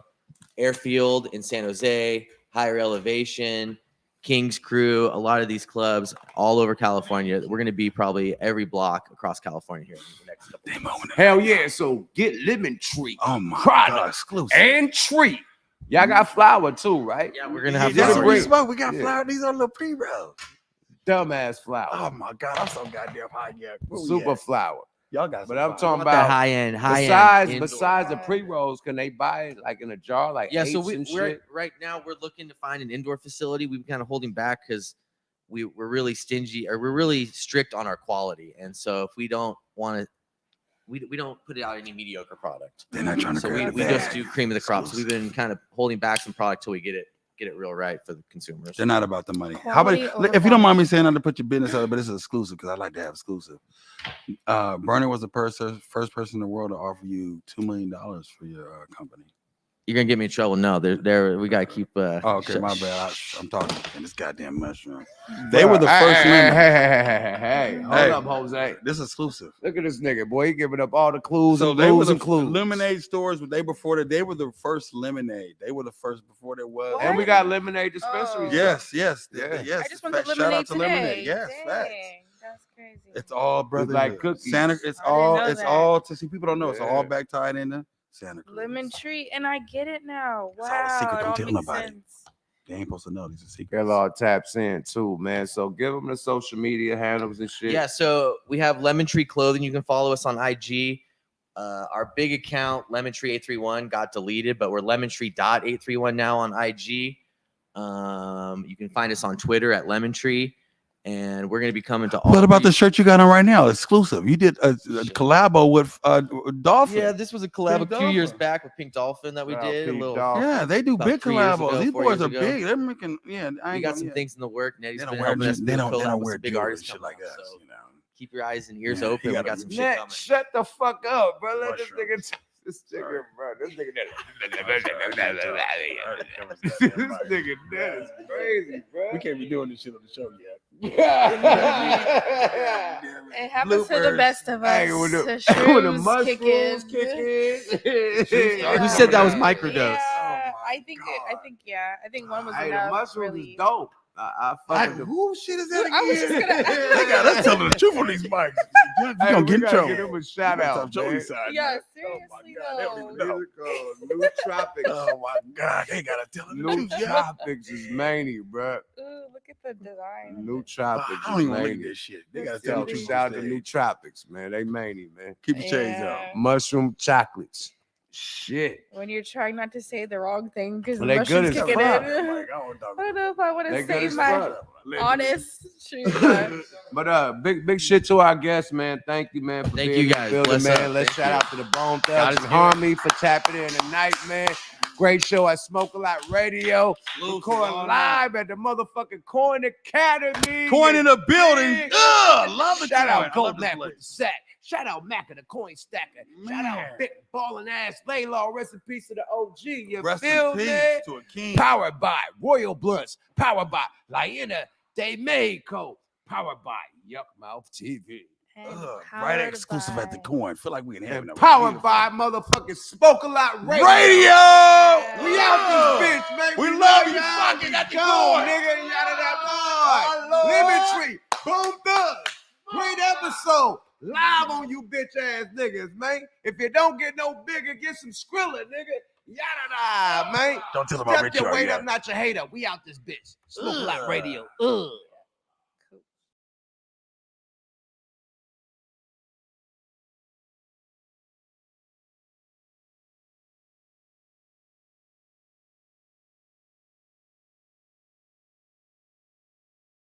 Airfield in San Jose, Higher Elevation, King's Crew, a lot of these clubs all over California. We're going to be probably every block across California here in the next couple of months. Hell yeah! So get Lemon Tree. Oh my Product God, exclusive. and tree. Y'all got flour too, right? Yeah, we're going to have That's flour. what we flowers. smoke. We got Yeah. flour. These are little pre-rolls. Dumbass flour. Oh my God, I'm so goddamn high. Yeah, Super flour. Y'all got. But I'm some talking What that about high end indoor. besides the pre-rolls, can they buy it like in a jar, like Yeah, so eighths and we're shit? right now we're looking to find an indoor facility. We've been kind of holding back because we're really stingy, or we're really strict on our quality, and so if we don't want to, we don't put out any mediocre product. They're not trying to So grab we the just bag. do cream of the crop. So we've been kind of holding back some product till we get it real right for the consumers. They're not about the money. How Quality about over if you don't mind me quantity. saying, not to put your business out, but it's exclusive because I like to have exclusive. Bernie was the first person in the world to offer you $2 million for your company. You're gonna get me in trouble. No, we gotta keep. Oh, okay, shut- my bad. I'm talking in this goddamn mushroom. They were the first Hey, lemon. hey, hold Hey. up, Jose. This is exclusive. Look at this nigga, boy. He giving up all the clues So and they were clues the and clues. lemonade stores. They were the first lemonade. They were the first before there was. And we got lemonade dispensaries. Oh. Yes. Yeah. Yes. I just went Fact- to shout out lemonade to today. lemonade. Yes, Dang, facts. that's crazy. It's all brother like cookies. Santa. It's I didn't know it's that. all to see people don't know. It's all Yeah. back tied into Santa Cruz. Lemon tree, and I get it now. It's all a secret. Wow, it Don't all tell makes nobody. sense. They ain't supposed to know. These are secrets. That all taps in too, man. So give them the social media handles and shit. Yeah, so we have Lemon Tree Clothing. You can follow us on IG. Our big account, Lemon Tree 831, got deleted, but we're lemontree.831 now on IG. You can find us on Twitter at Lemon Tree, and we're gonna be coming to all. What about the these- shirt you got on right now? Exclusive. You did a collabo with Dolphin. Yeah, this was a collab Pink a few years Dolphin. back with Pink Dolphin that we Shout out did. A Pink little. Dolphin. Yeah, they do About big 3 years collabos. ago, These 4 boys years are ago. big. They're making. Yeah, I We ain't got gonna- some yeah. things in the work. Nettie's They been don't wear. helping us. They do a don't. They collab don't with wear some big jewelry artists shit coming like out, us. so You know. keep your eyes and ears Yeah, open. he We gotta got some shit Net, coming. shut the fuck up, bro. Let this Mushrooms. nigga. This nigga, bro. This nigga. This This nigga dead is crazy, bro. We can't be doing this shit on the show yet. Yeah. It happens to the Bloopers. best of us. Hey, when the shrooms mushrooms kick in. in. Who said that was microdose? Yeah, Oh my I think one was Hey, the enough. mushrooms Really. is dope. I fuck with the. Who shit is that Dude, again? I was just gonna ask. They got us telling the truth on these mics. You Hey, gonna we get in gotta trouble. give him a shout out, Joey man. side, Yeah, man. seriously Oh my God, they don't even though. know. These are called New Tropics. Oh my God, they gotta tell the New truth. Yeah. Tropics is many, bro. Ooh, look at the design. New Tropics I don't even is look at many. this shit. They gotta tell Yo, the truth. shout out on to stage. New Tropics, man. They many, man. Keep your shades out. Yeah. Mushroom chocolates. Shit. When you're trying not to say the wrong thing because the Well, they good mushrooms as kicking in. fuck. Like, I don't talk I don't know if I want They to good say as my fuck. honest truth. But big shit to our guests, man. Thank you, man. For Thank being you in the guys. building, Bless man. up. Let's Thank shout you. out to the Bone God Thugs is and good. Harmony for tapping in tonight, man. Great show at Smoke a Lot Radio. Recording live at the motherfucking Coin Academy. Coin in the building. Big. Ugh, love the Shout coin. out I Gold love this Mac place. with the sack. Shout out Mac of the Coin Stacker. Shout out Man. Big Ballin' Ass Laylaw. Rest in peace to the OG. You Rest feel in me? peace to a king. Powered by Royal Blunts. Powered by Liena De Mexico. Powered by Yuck Mouth TV. And Right powered exclusive at the by- coin. Feel like we in heaven. And powered by motherfucking Smoke a Lot Radio. Radio. We out this bitch, man. We love you. y'all. Fucking at the Come, coin. nigga. You out of that boy. Lemon Tree. Boom Thugs. Great episode. Live on you bitch ass niggas, man. If you don't get no bigger, get some Skrilla, nigga. Yada, man. Don't tell them about Step your Richard weight yet. up, not your hater. We out this bitch. Smoke a lot radio.